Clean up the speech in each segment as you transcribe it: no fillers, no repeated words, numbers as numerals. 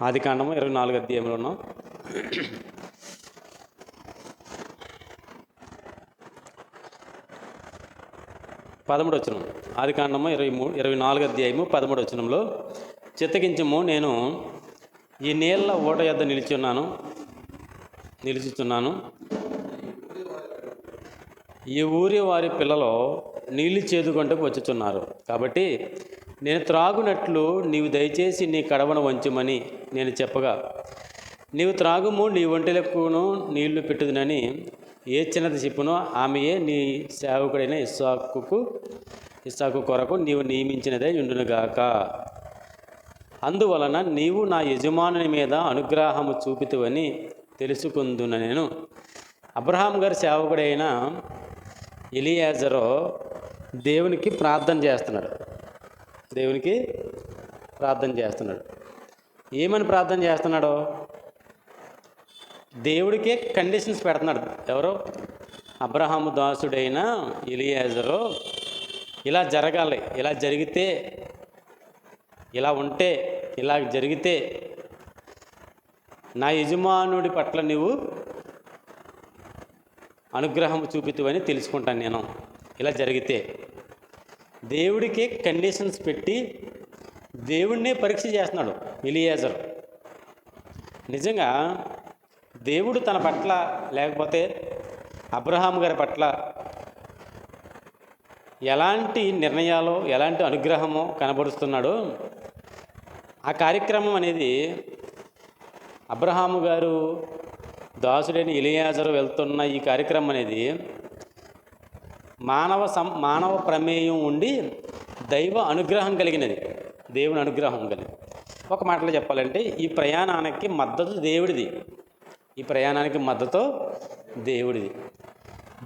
ఆదికాండము 24 అధ్యాయంలో ఉన్నాం. 13 వచనం. ఆదికాండము 24 అధ్యాయము 13 వచనంలో, చిత్తగించము, నేను ఈ నీళ్ల ఊట యొద్ద నిలుచుచున్నాను. ఈ ఊరి వారి పిల్లలు నీళ్లు చేదుకొంటకు వచ్చుచున్నారు. కాబట్టి నేను త్రాగునట్లు నీవు దయచేసి నీ కడవను వంచుమని నేను చెప్పగా, నీవు త్రాగుము, నీ ఒంటెలకును నీళ్లు పెట్టుదునని ఏ చిన్నది చెప్పునో ఆమెయే నీ సేవకుడైన ఇస్సాకు కొరకు నీవు నియమించినదే ఉండునుగాక. అందువలన నీవు నా యజమానుని మీద అనుగ్రహము చూపితువని తెలుసుకుందున నేను. అబ్రహాం గారి సేవకుడైన ఎలియాజరు దేవునికి ప్రార్థన చేస్తున్నాడు. ఏమని ప్రార్థన చేస్తున్నాడు? దేవుడికే కండిషన్స్ పెడుతున్నాడు. ఎవరు? అబ్రహాము దాసుడైన ఎలియాజరు ఇలా జరగాలి, ఇలా జరిగితే, ఇలా ఉంటే, ఇలా జరిగితే నా యజమానుడి పట్ల నీవు అనుగ్రహం చూపితువని తెలుసుకుంటాను నేను. ఇలా జరిగితే దేవుడికి కండిషన్స్ పెట్టి దేవుడినే పరీక్ష చేస్తున్నాడు ఎలియాజరు. నిజంగా దేవుడు తన పట్ల, లేకపోతే అబ్రహాం గారి పట్ల ఎలాంటి నిర్ణయాలు, ఎలాంటి అనుగ్రహమో కనబరుస్తున్నాడో ఆ కార్యక్రమం అనేది అబ్రహాము గారు దాసుడైన ఎలియాజరు వెళ్తున్న ఈ కార్యక్రమం అనేది మానవ ప్రమేయం ఉండి దైవ అనుగ్రహం కలిగినది, దేవుని అనుగ్రహం కలిగి. ఒక మాటలో చెప్పాలంటే ఈ ప్రయాణానికి మద్దతు దేవుడిది.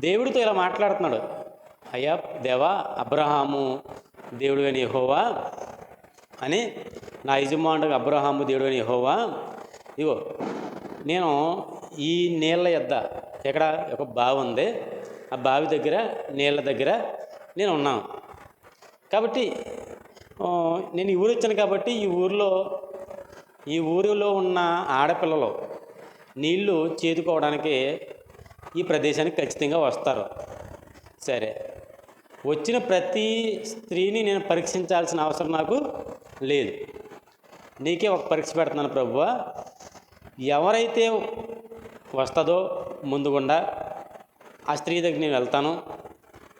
దేవుడితో ఇలా మాట్లాడుతున్నాడు. అయ్యా దేవా, అబ్రహాము దేవుడు అని యెహోవా అని, నా యజమానుడు అబ్రహాము దేవుడు అని యెహోవా, ఇగో నేను ఈ నీళ్ళ యొద్ద, ఎక్కడ ఒక బావి ఉంది, ఆ బావి దగ్గర, నీళ్ళ దగ్గర నేను ఉన్నాను. కాబట్టి నేను ఈ ఊరు వచ్చాను కాబట్టి ఈ ఊరిలో ఉన్న ఆడపిల్లలు నీళ్లు చేదుకోవడానికి ఈ ప్రదేశానికి ఖచ్చితంగా వస్తారు. సరే, వచ్చిన ప్రతి స్త్రీని నేను పరీక్షించాల్సిన అవసరం నాకు లేదు. నీకే ఒక పరీక్ష పెడుతున్నాను ప్రభువా. ఎవరైతే వస్తుందో ముందుగుండా ఆ స్త్రీ దగ్గర నేను వెళ్తాను.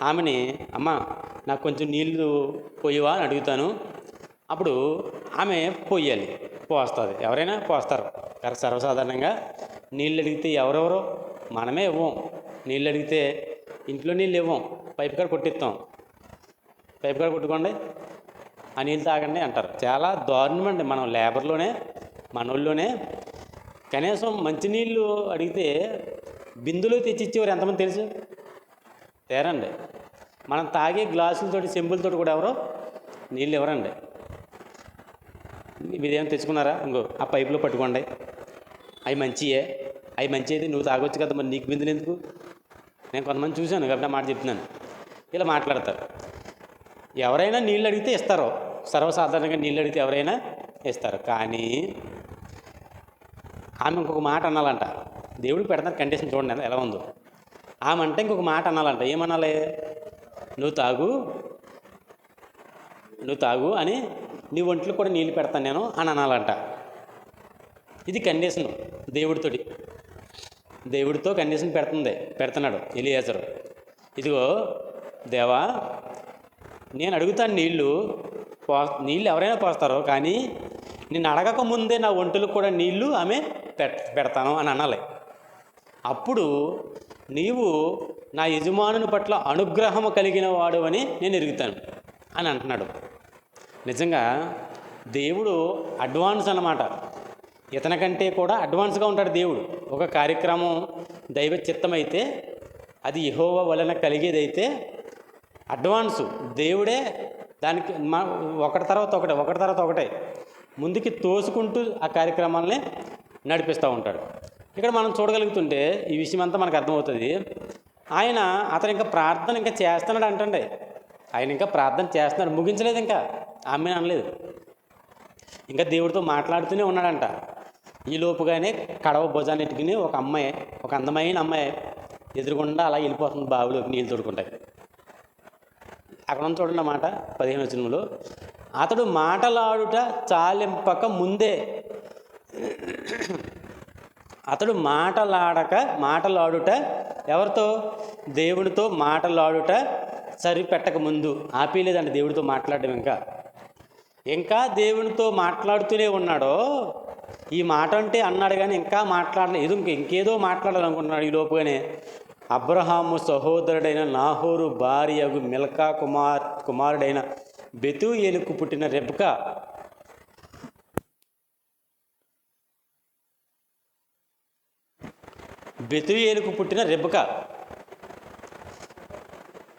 ఆమెని, అమ్మ నాకు కొంచెం నీళ్లు పోయవా అని అడుగుతాను. అప్పుడు ఆమె పోస్తుంది. ఎవరైనా పోస్తారు. సర్వసాధారణంగా నీళ్ళు అడిగితే ఎవరెవరో మనమే ఇవ్వం. నీళ్ళు అడిగితే ఇంట్లో నీళ్ళు ఇవ్వం, పైపు కాడ కొట్టిస్తాం. పైపు కాడ కొట్టుకోండి, ఆ నీళ్ళు తాగండి అంటారు. చాలా దారుణమండి. మనం లేబర్లోనే, మనోళ్ళలోనే కనీసం మంచినీళ్ళు అడిగితే బిందులో తెచ్చిచ్చేవారు ఎంతమంది తెలుసు? తేరండి. మనం తాగే గ్లాసులతోటి, చెంబులతోటి కూడా ఎవరో నీళ్ళు ఇవ్వరండి. మీరేమైనా తెచ్చుకున్నారా? ఇంకో ఆ పైపులో పట్టుకోండి, అవి మంచియే, అయితే నువ్వు తాగొచ్చు కదా, మరి నీకు బిందులు ఎందుకు? నేను కొంతమంది చూశాను కాబట్టి ఆ మాట చెప్తున్నాను. ఇలా మాట్లాడతారు. ఎవరైనా నీళ్ళు అడిగితే ఇస్తారు. సర్వసాధారణంగా నీళ్ళు అడిగితే ఎవరైనా ఇస్తారు. కానీ ఆమె ఇంకొక మాట అనాలంట. దేవుడికి పెడతారు కండిషన్, చూడండి ఎలా ఉందో. ఆమె అంటే ఇంకొక మాట అనాలంట. ఏమనాలి? నువ్వు తాగు అని, నీ ఒంట్లో కూడా నీళ్ళు పెడతాను నేను అని అనాలంట. ఇది కండిషన్ దేవుడితో కండిషన్ పెడుతున్నాడు ఎలియాజరు. ఇదిగో దేవా, నేను అడుగుతాను నీళ్ళు ఎవరైనా పోస్తారో, కానీ నిన్ను అడగక ముందే నా ఒంటలకు కూడా నీళ్లు ఆమె పెడతాను అని అనాలి. అప్పుడు నీవు నా యజమానుని పట్ల అనుగ్రహము కలిగిన వాడు అని నేను ఎరుగుతాను అని అంటున్నాడు. నిజంగా దేవుడు అడ్వాన్స్ అన్నమాట. ఇతనికంటే కూడా అడ్వాన్స్గా ఉంటాడు దేవుడు. ఒక కార్యక్రమం దైవ చిత్తమైతే, అది యెహోవా వలన కలిగేదైతే అడ్వాన్సు దేవుడే దానికి ఒకటి తర్వాత ఒకటే ముందుకి తోసుకుంటూ ఆ కార్యక్రమాలని నడిపిస్తూ ఉంటాడు. ఇక్కడ మనం చూడగలుగుతుంటే ఈ విషయం అంతా మనకు అర్థమవుతుంది. అతను ఇంకా ప్రార్థన చేస్తున్నాడు అంటండి. ఆయన ఇంకా ప్రార్థన చేస్తున్నాడు, ముగించలేదు. ఇంకా ఆమె అనలేదు. ఇంకా దేవుడితో మాట్లాడుతూనే ఉన్నాడంట. ఈ లోపుగానే కడవ భుజాన్ని ఎట్టుకుని ఒక అమ్మాయి, ఒక అందమైన అమ్మాయి ఎదురుగుండా అలా వెళ్ళిపోతుంది బావిలోకి నీళ్ళు తోడుకుంటాయి. అక్కడ ఉన్న చూడండి మాట 15వ వచనంలో, అతడు మాటలాడుట చాలింపక ముందే, అతడు మాటలాడుట ఎవరితో? దేవుడితో మాటలాడుట సరిపెట్టక ముందు. ఆపేలేదండి దేవుడితో మాట్లాడడం. ఇంకా దేవునితో మాట్లాడుతూనే ఉన్నాడో. ఈ మాట అంటే అన్నాడు కానీ ఇంకా మాట్లాడలేదు, ఇంకేదో మాట్లాడాలనుకుంటున్నాడు. ఈ లోపుగానే అబ్రహాము సహోదరుడైన నాహోరు భార్యగు మిల్కా కుమారుడైన బెతూయేలుకు పుట్టిన రెబ్కా,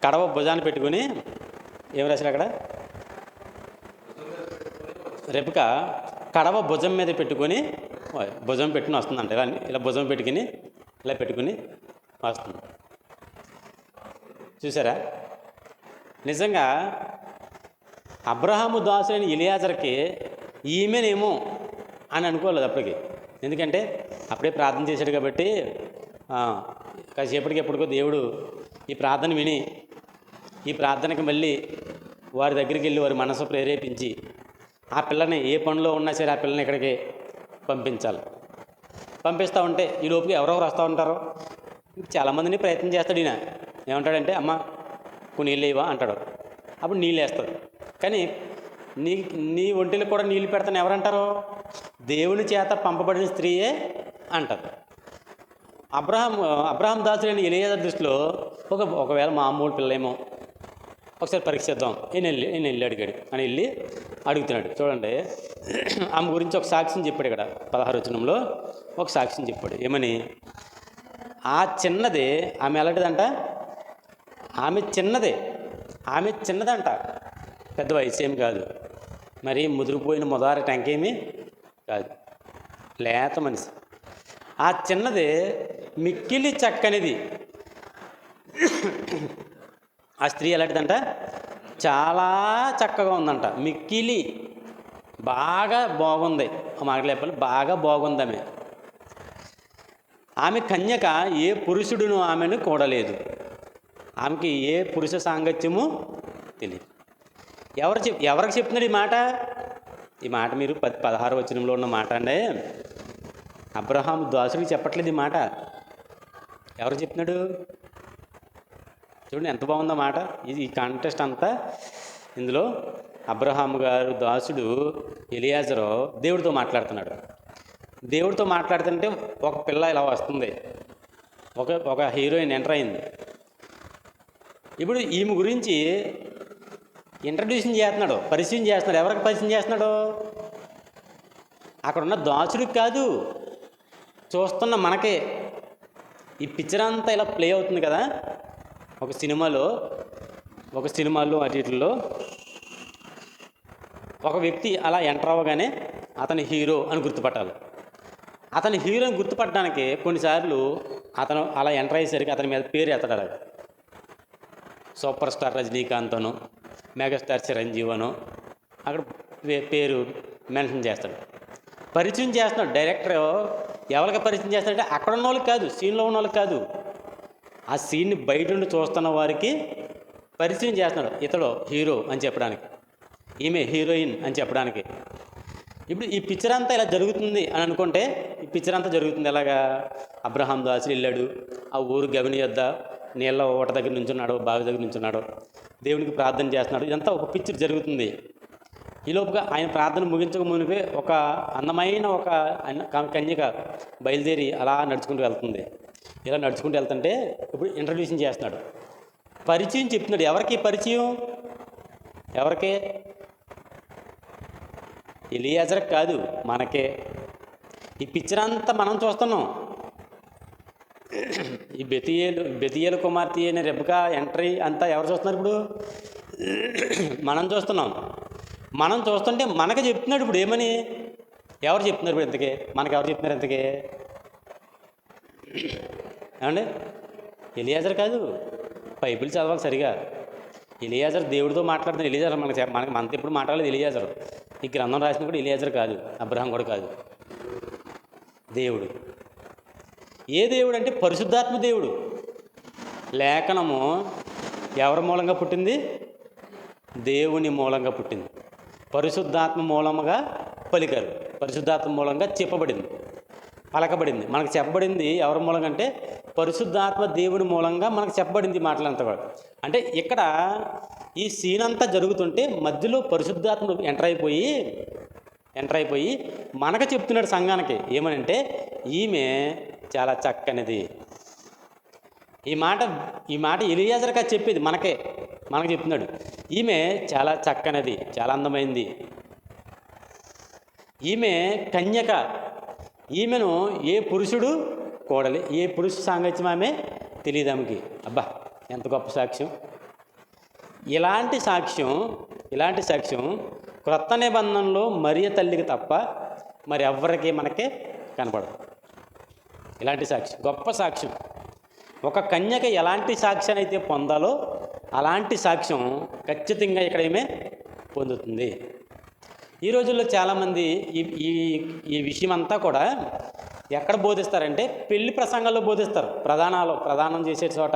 కడవ భుజాన్ని పెట్టుకుని ఏం రాశారు అక్కడ? రెబ్కా కడవ భుజం మీద పెట్టుకొని, భుజం పెట్టుకుని వస్తుందంట. ఇలా భుజం పెట్టుకుని ఇలా పెట్టుకుని వస్తుంది. చూసారా? నిజంగా అబ్రహాము దాసులైన ఎలియాజర్కి ఈమెనేమో అని అనుకోలేదు అప్పటికి. ఎందుకంటే అప్పుడే ప్రార్థన చేశాడు కాబట్టి కాసేపటికి ఎప్పటికో దేవుడు ఈ ప్రార్థన విని ఈ ప్రార్థనకి మళ్ళీ వారి దగ్గరికి వెళ్ళి వారి మనసు ప్రేరేపించి ఆ పిల్లని ఏ పనిలో ఉన్నా సరే ఆ పిల్లని ఇక్కడికి పంపించాలి. పంపిస్తూ ఉంటే ఈ లోపుకి ఎవరెవరు వస్తూ ఉంటారో చాలామందిని ప్రయత్నం చేస్తాడు. ఈయన ఏమంటాడంటే, అమ్మ కొన్ని నీళ్ళు వేయవా అంటాడు. అప్పుడు నీళ్ళు వేస్తాడు. కానీ నీ ఒంటిలో కూడా నీళ్ళు పెడతాను ఎవరంటారు? దేవుని చేత పంపబడిన స్త్రీయే అంటారు. అబ్రహాం దాసులైన ఎలియాజరు దృష్టిలో ఒకవేళ మామూలు పిల్లేమో, ఒకసారి పరీక్షిద్దాం, నేను వెళ్ళి అడిగాడు అని వెళ్ళి అడుగుతున్నాడు. చూడండి, ఆమె గురించి ఒక సాక్ష్యం చెప్పాడు. ఇక్కడ 16వ వచనంలో ఒక సాక్ష్యం చెప్పాడు. ఏమని? ఆ చిన్నదే ఆమె ఎలాంటిదంట? ఆమె చిన్నదంట, పెద్ద వయసు ఏమి కాదు, మరి ముదిరిపోయిన మొదటి టంకేమీ కాదు, లేత మనిషి. ఆ చిన్నదే మిక్కిలి చక్కనిది. ఆ స్త్రీ ఎలాంటిదంట? చాలా చక్కగా ఉందంట. మిక్కిలి బాగా బాగుంది. మాట చెప్పాలి, బాగా బాగుంది ఆమె. ఆమె కన్యక, ఏ పురుషుడును ఆమెను కూడలేదు. ఆమెకి ఏ పురుష సాంగత్యము తెలియదు. ఎవరికి చెప్తున్నాడు ఈ మాట? ఈ మాట మీరు 16వ వచనంలో ఉన్న మాట అండి. అబ్రహాము దాసుడికి చెప్పట్లేదు ఈ మాట. ఎవరు చెప్తున్నాడు? చూడండి ఎంత బాగుందో మాట. ఈ కాంటెస్ట్ అంతా ఇందులో అబ్రహాము గారు దాసుడు ఎలియాజరు దేవుడితో మాట్లాడుతున్నాడు. దేవుడితో మాట్లాడుతుంటే ఒక పిల్ల ఇలా వస్తుంది, ఒక హీరోయిన్ ఎంటర్ అయింది. ఇప్పుడు ఈమె గురించి ఇంట్రడ్యూషన్ చేస్తున్నాడు, పరిచయం చేస్తున్నాడు. ఎవరికి పరిచయం చేస్తున్నాడు? అక్కడ ఉన్న దాసుడికి కాదు, చూస్తున్న మనకే. ఈ పిక్చర్ అంతా ఇలా ప్లే అవుతుంది కదా. ఒక సినిమాలో అన్నిటిలో ఒక వ్యక్తి అలా ఎంటర్ అవ్వగానే అతని హీరో అని గుర్తుపట్టాలి. అతని హీరోని గుర్తుపట్టడానికి కొన్నిసార్లు అతను అలా ఎంటర్ అయ్యేసరికి అతని మీద పేరు ఎత్తడాలి. సూపర్ స్టార్ రజనీకాంత్ అను, మెగాస్టార్ చిరంజీవి అను అక్కడ పేరు మెన్షన్ చేస్తాడు. పరిచయం చేస్తున్నాడు. డైరెక్టర్ ఎవరికి పరిచయం చేస్తాడంటే అక్కడ ఉన్న వాళ్ళకి కాదు, సీన్లో ఉన్న వాళ్ళకి కాదు, ఆ సీన్ని బయట నుండి చూస్తున్న వారికి పరిచయం చేస్తున్నాడు. ఇతడు హీరో అని చెప్పడానికి, ఈమె హీరోయిన్ అని చెప్పడానికి. ఇప్పుడు ఈ పిక్చర్ అంతా ఇలా జరుగుతుంది అని అనుకుంటే, ఈ పిక్చర్ అంతా జరుగుతుంది ఎలాగా? అబ్రహాం దాసుడు వెళ్ళాడు, ఆ ఊరు గవిని యొద్ద నీళ్ళ ఓట దగ్గర నుంచున్నాడు, బావి దగ్గర నుంచున్నాడు, దేవునికి ప్రార్థన చేస్తున్నాడు. ఇదంతా ఒక పిక్చర్ జరుగుతుంది. ఈ లోపుగా ఆయన ప్రార్థన ముగించక మునిపే ఒక అందమైన ఒక కన్యక బయలుదేరి అలా నడుచుకుంటూ వెళ్తుంది. ఇలా నడుచుకుంటూ వెళ్తుంటే ఇప్పుడు ఇంట్రడ్యూషన్ చేస్తున్నాడు, పరిచయం చెప్తున్నాడు. ఎవరికి పరిచయం? ఎవరికే? ఎలియాజర్కి కాదు, మనకే. ఈ పిక్చర్ అంతా మనం చూస్తున్నాం. ఈ బెతియేలు కుమార్తె అయిన రెబ్కా ఎంట్రీ అంతా ఎవరు చూస్తున్నారు? ఇప్పుడు మనం చూస్తున్నాం. మనం చూస్తుంటే మనకు చెప్తున్నాడు. ఇప్పుడు ఏమని? ఎవరు చెప్తున్నారు ఇప్పుడు ఇంతకే? మనకు ఎవరు చెప్తున్నారు ఇంతకే? ఏమండి? ఎలియాజర్ కాదు. బైబిల్ చదవాలి సరిగా. ఎలియాజర్ దేవుడితో మాట్లాడుతున్న ఎలియాజర్ మనకు మనతో ఎప్పుడు మాట్లాడలేదు ఎలియాజర్. ఈ గ్రంథం రాసిన కూడా ఎలియాజరు కాదు, అబ్రహాం కూడా కాదు, దేవుడు. ఏ దేవుడు అంటే పరిశుద్ధాత్మ దేవుడు. లేఖనము ఎవరి మూలంగా పుట్టింది? దేవుని మూలంగా పుట్టింది. పరిశుద్ధాత్మ మూలముగా పలికారు, పరిశుద్ధాత్మ మూలంగా చెప్పబడింది, పలకబడింది. మనకు చెప్పబడింది ఎవరి మూలంగా అంటే పరిశుద్ధాత్మ దేవుని మూలంగా మనకు చెప్పబడింది మాటలంతా కూడా. అంటే ఇక్కడ ఈ సీన్ అంతా జరుగుతుంటే మధ్యలో పరిశుద్ధాత్మ ఎంటర్ అయిపోయి మనకు చెప్తున్నాడు సంఘానికి. ఏమనంటే ఈమె చాలా చక్కనిది. ఈ మాట ఎలియాజరు కాదు చెప్పేది, మనకు చెప్తున్నాడు. ఈమె చాలా చక్కనిది, చాలా అందమైంది, ఈమె కన్యక, ఈమెను ఏ పురుషుడు కోడలి, ఏ పురుష సాంగత్యం ఆమె తెలియదు ఆమెకి. అబ్బా ఎంత గొప్ప సాక్ష్యం! ఇలాంటి సాక్ష్యం క్రొత్త నిబంధనలో మరియ తల్లికి తప్ప మరి ఎవ్వరికి మనకే కనపడదు. ఇలాంటి సాక్ష్యం గొప్ప సాక్ష్యం. ఒక కన్యక ఎలాంటి సాక్ష్యాన్ని అయితే పొందాలో అలాంటి సాక్ష్యం ఖచ్చితంగా ఇక్కడ ఏమే పొందుతుంది. ఈ రోజుల్లో చాలామంది ఈ విషయం అంతా కూడా ఎక్కడ బోధిస్తారంటే పెళ్లి ప్రసంగాల్లో బోధిస్తారు. ప్రధానం చేసే చోట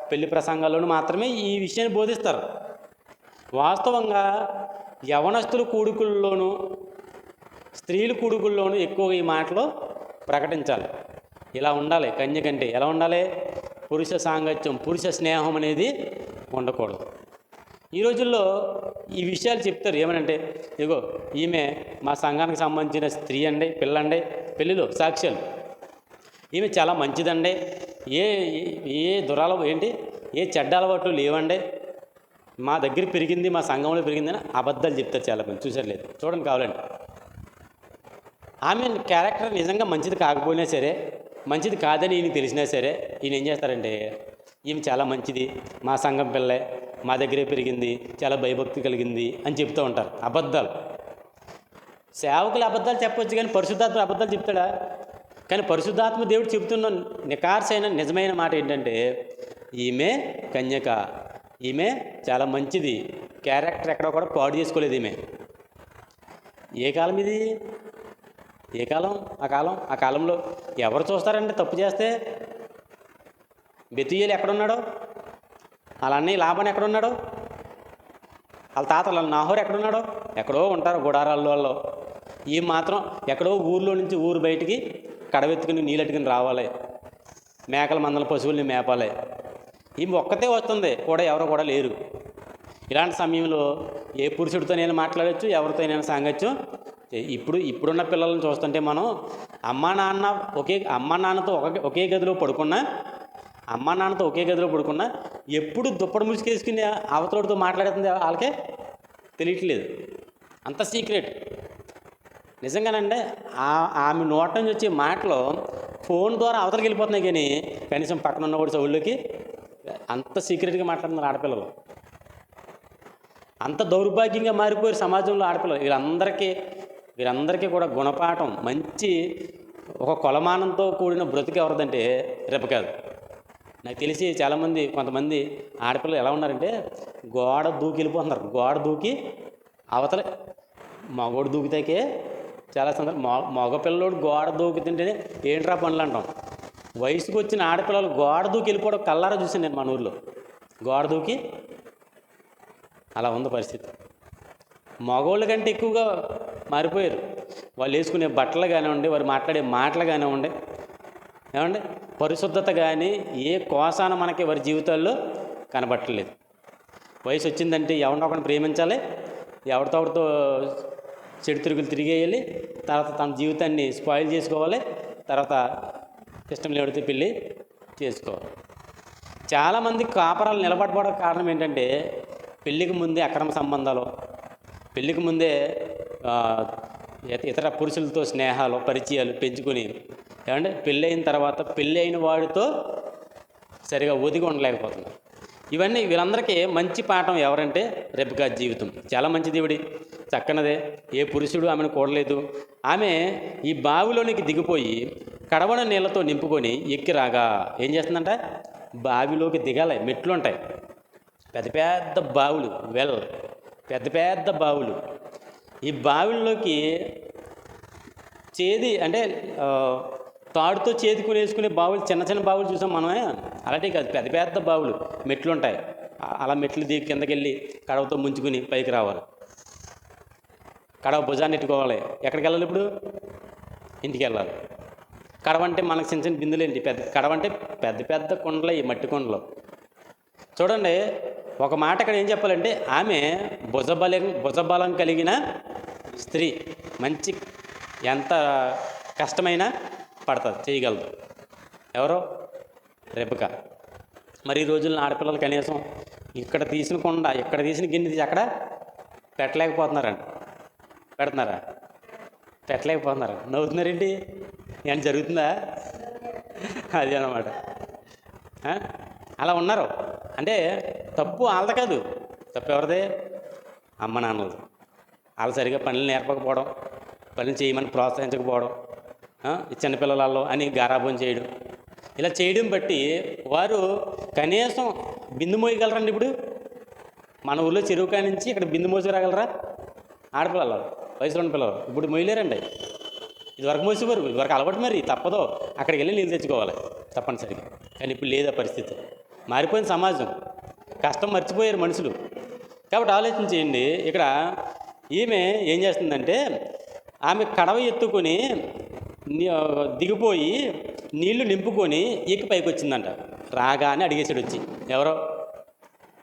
పెళ్లి ప్రసంగాల్లోనూ మాత్రమే ఈ విషయాన్ని బోధిస్తారు. వాస్తవంగా యవనస్తుల కూడుకుల్లోనూ స్త్రీల కూడుకుల్లోనూ ఎక్కువగా ఈ మాటలు ప్రకటించాలి. ఇలా ఉండాలి. కన్యకంటే ఎలా ఉండాలి? పురుష సాంగత్యం, పురుష స్నేహం అనేది ఉండకూడదు. ఈ రోజుల్లో ఈ విషయాలు చెప్తారు. ఏమనంటే ఇగో ఈమె మా సంఘానికి సంబంధించిన స్త్రీ అండి, పిల్లండి, పెళ్ళిలో సాక్ష్యాలు, ఈమె చాలా మంచిదండి, ఏ ఏ చెడ్డ అలవాట్లు లేవండి, మా దగ్గర పెరిగింది, మా సంఘంలో పెరిగిందని అబద్ధాలు చెప్తారు చాలామంది. చూసారు లేదు? చూడండి కావాలండి. ఆమె క్యారెక్టర్ నిజంగా మంచిది కాకపోయినా సరే, మంచిది కాదని ఈయన తెలిసినా సరే, ఈయన ఏం చేస్తారంటే ఈమె చాలా మంచిది, మా సంఘం పిల్లే, మా దగ్గరే పెరిగింది, చాలా భయభక్తి కలిగింది అని చెప్తూ ఉంటారు. అబద్ధాలు. సేవకులు అబద్ధాలు చెప్పవచ్చు కానీ పరిశుద్ధాత్మ అబద్ధాలు చెప్తాడా? కానీ పరిశుద్ధాత్మ దేవుడు చెప్తున్న నికార్సైన నిజమైన మాట ఏంటంటే ఈమె కన్యక, ఈమె చాలా మంచిది, క్యారెక్టర్ ఎక్కడ కూడా పాడు చేసుకోలేదు ఈమె. ఏ కాలం ఇది? ఏ కాలం? ఆ కాలంలో ఎవరు చూస్తారండి తప్పు చేస్తే? బెతుయేలు ఎక్కడున్నాడో, వాళ్ళ అన్నయ్య లాభాన్ని ఎక్కడున్నాడో, వాళ్ళ తాతల నాహోరు ఎక్కడున్నాడో, ఎక్కడో ఉంటారు గుడారాల్లో. ఈ మాత్రం ఎక్కడో ఊర్లో నుంచి ఊరు బయటికి కడవెత్తుకుని నీళ్ళెట్టుకుని రావాలి, మేకల మందల పశువుల్ని మేపాలి. ఈమె ఒక్కతే వస్తుంది, కూడా ఎవరో కూడా లేరు. ఇలాంటి సమయంలో ఏ పురుషుడితో నేను మాట్లాడచ్చు, ఎవరితో నేను సాంగత్యం. ఇప్పుడున్న పిల్లలను చూస్తుంటే మనం అమ్మా నాన్నతో ఒకే గదిలో పడుకున్నా ఎప్పుడు దుప్పటి ముసుకేసుకుని అవతలతో మాట్లాడుతుంది వాళ్ళకే తెలియట్లేదు. అంత సీక్రెట్. నిజంగానంటే ఆమె నోట నుంచి వచ్చే మాటలు ఫోన్ ద్వారా అవతలకి వెళ్ళిపోతున్నాయి కానీ కనీసం పక్కన ఉన్నవాడు చెవుల్లోకి అంత సీక్రెట్గా మాట్లాడుతున్నారు ఆడపిల్లలు. అంత దౌర్భాగ్యంగా మారిపోయారు సమాజంలో ఆడపిల్లలు. వీరందరికీ కూడా గుణపాఠం, మంచి ఒక కొలమానంతో కూడిన బ్రతుకు ఎవరిదంటే రెపకాదు. నాకు తెలిసి కొంతమంది ఆడపిల్లలు ఎలా ఉన్నారంటే గోడ దూకి వెళ్ళిపోతున్నారు. గోడ దూకి అవతల మగోడు దూకితాకే చాలా సందర్భం. మగపిల్లడు గోడ దూకుతుంటేనే ఏంట్రా పనులు అంటాం. వయసుకు వచ్చిన ఆడపిల్లలు గోడ దూకి వెళ్ళిపోవడం కల్లారా చూసాను నేను మన ఊర్లో. గోడ దూకి అలా ఉంది పరిస్థితి. మగవాళ్ళ కంటే ఎక్కువగా మారిపోయారు. వాళ్ళు వేసుకునే బట్టలు కానివ్వండి, వారు మాట్లాడే మాటలు కానివ్వండి, ఏమండి పరిశుద్ధత కానీ ఏ కోసాన మనకి వారి జీవితాల్లో కనబట్టలేదు. వయసు వచ్చిందంటే ఎవరినొకరిని ప్రేమించాలి, ఎవరితో చెడు తిరుగులు తిరిగేయాలి, తర్వాత తన జీవితాన్ని స్పాయిల్ చేసుకోవాలి, తర్వాత ఇష్టం లేడితే పెళ్ళి చేసుకోవాలి. చాలామంది కాపరాలు నిలబడిపోవడం కారణం ఏంటంటే పెళ్ళికి ముందే అక్రమ సంబంధాలు, పెళ్ళికి ముందే ఇతర పురుషులతో స్నేహాలు, పరిచయాలు పెంచుకొని, ఏమంటే పెళ్ళి అయిన తర్వాత పెళ్ళి అయిన వాడితో సరిగా ఒదిగి ఉండలేకపోతున్నారు. ఇవన్నీ వీళ్ళందరికీ మంచి పాఠం ఎవరంటే రెబెకా జీవితం. చాలా మంచి దేవుడి, చక్కనదే, ఏ పురుషుడు ఆమెను కూడలేదు. ఆమె ఈ బావిలోనికి దిగిపోయి కడవన నీళ్ళతో నింపుకొని ఎక్కి రాగా ఏం చేస్తుందంట? బావిలోకి దిగాలి, మెట్లు ఉంటాయి, పెద్ద పెద్ద బావులు, పెద్ద పెద్ద బావులు. ఈ బావిల్లోకి చేది అంటే తాడుతో చేదుకుని వేసుకునే బావులు, చిన్న చిన్న బావులు చూసాం మనమే. అలాంటివి కాదు, పెద్ద పెద్ద బావులు, మెట్లు ఉంటాయి. అలా మెట్లు దిగి కిందకి వెళ్ళి కడవతో ముంచుకుని పైకి రావాలి. కడవ భుజాన్ని ఎట్టుకోవాలి. ఎక్కడికి వెళ్ళాలి ఇప్పుడు? ఇంటికి వెళ్ళాలి. కడవ అంటే మనకు చిన్న చిన్న బిందులేంటి, పెద్ద కడవ అంటే పెద్ద పెద్ద కొండలు, ఈ మట్టి కొండలు. చూడండి, ఒక మాట ఇక్కడ ఏం చెప్పాలంటే, ఆమె భుజబలం కలిగిన స్త్రీ. మంచి, ఎంత కష్టమైనా పడుతుంది, చేయగలదు. ఎవరో? రెబెకా. మరి ఈ రోజుల్లో ఆడపిల్లలు కనీసం ఇక్కడ తీసిన కొండ, ఇక్కడ తీసిన గిన్నె తీసి అక్కడ పెట్టలేకపోతున్నారండి. పెడుతున్నారా? పెట్టలేకపోతున్నారా? నవ్వుతున్నారేంటి? ఏం జరుగుతుందా? అది అన్నమాట. అలా ఉన్నారు. అంటే తప్పు వాళ్ళది కాదు, తప్పు ఎవరిదే? అమ్మ నాన్నలది. వాళ్ళు సరిగా పనులు నేర్పకపోవడం, పనులు చేయమని ప్రోత్సహించకపోవడం, చిన్నపిల్లలలో అని గారాబం చేయడం, ఇలా చేయడం బట్టి వారు కనీసం బిందు మోయగలరండి. ఇప్పుడు మన ఊళ్ళో చెరువుకాయ నుంచి ఇక్కడ బిందు మోసి రాగలరా? ఆడపిల్లలు, వయసులో ఉన్న పిల్లలు ఇప్పుడు మొయ్యలేరండి. ఇదివరకు మోసేవారు, ఇదివరకు అలవాటు, మరి తప్పదో అక్కడికి వెళ్ళి నీళ్ళు తెచ్చుకోవాలి తప్పనిసరిగా. కానీ ఇప్పుడు లేదా పరిస్థితి, మారిపోయిన సమాజం, కష్టం మర్చిపోయారు మనుషులు. కాబట్టి ఆలోచన చేయండి. ఇక్కడ ఈమె ఏం చేస్తుందంటే, ఆమె కడవ ఎత్తుకొని దిగిపోయి నీళ్లు నింపుకొని ఎక్కి పైకి వచ్చిందంట. రాగానే అడిగేసాడు వచ్చి. ఎవరో?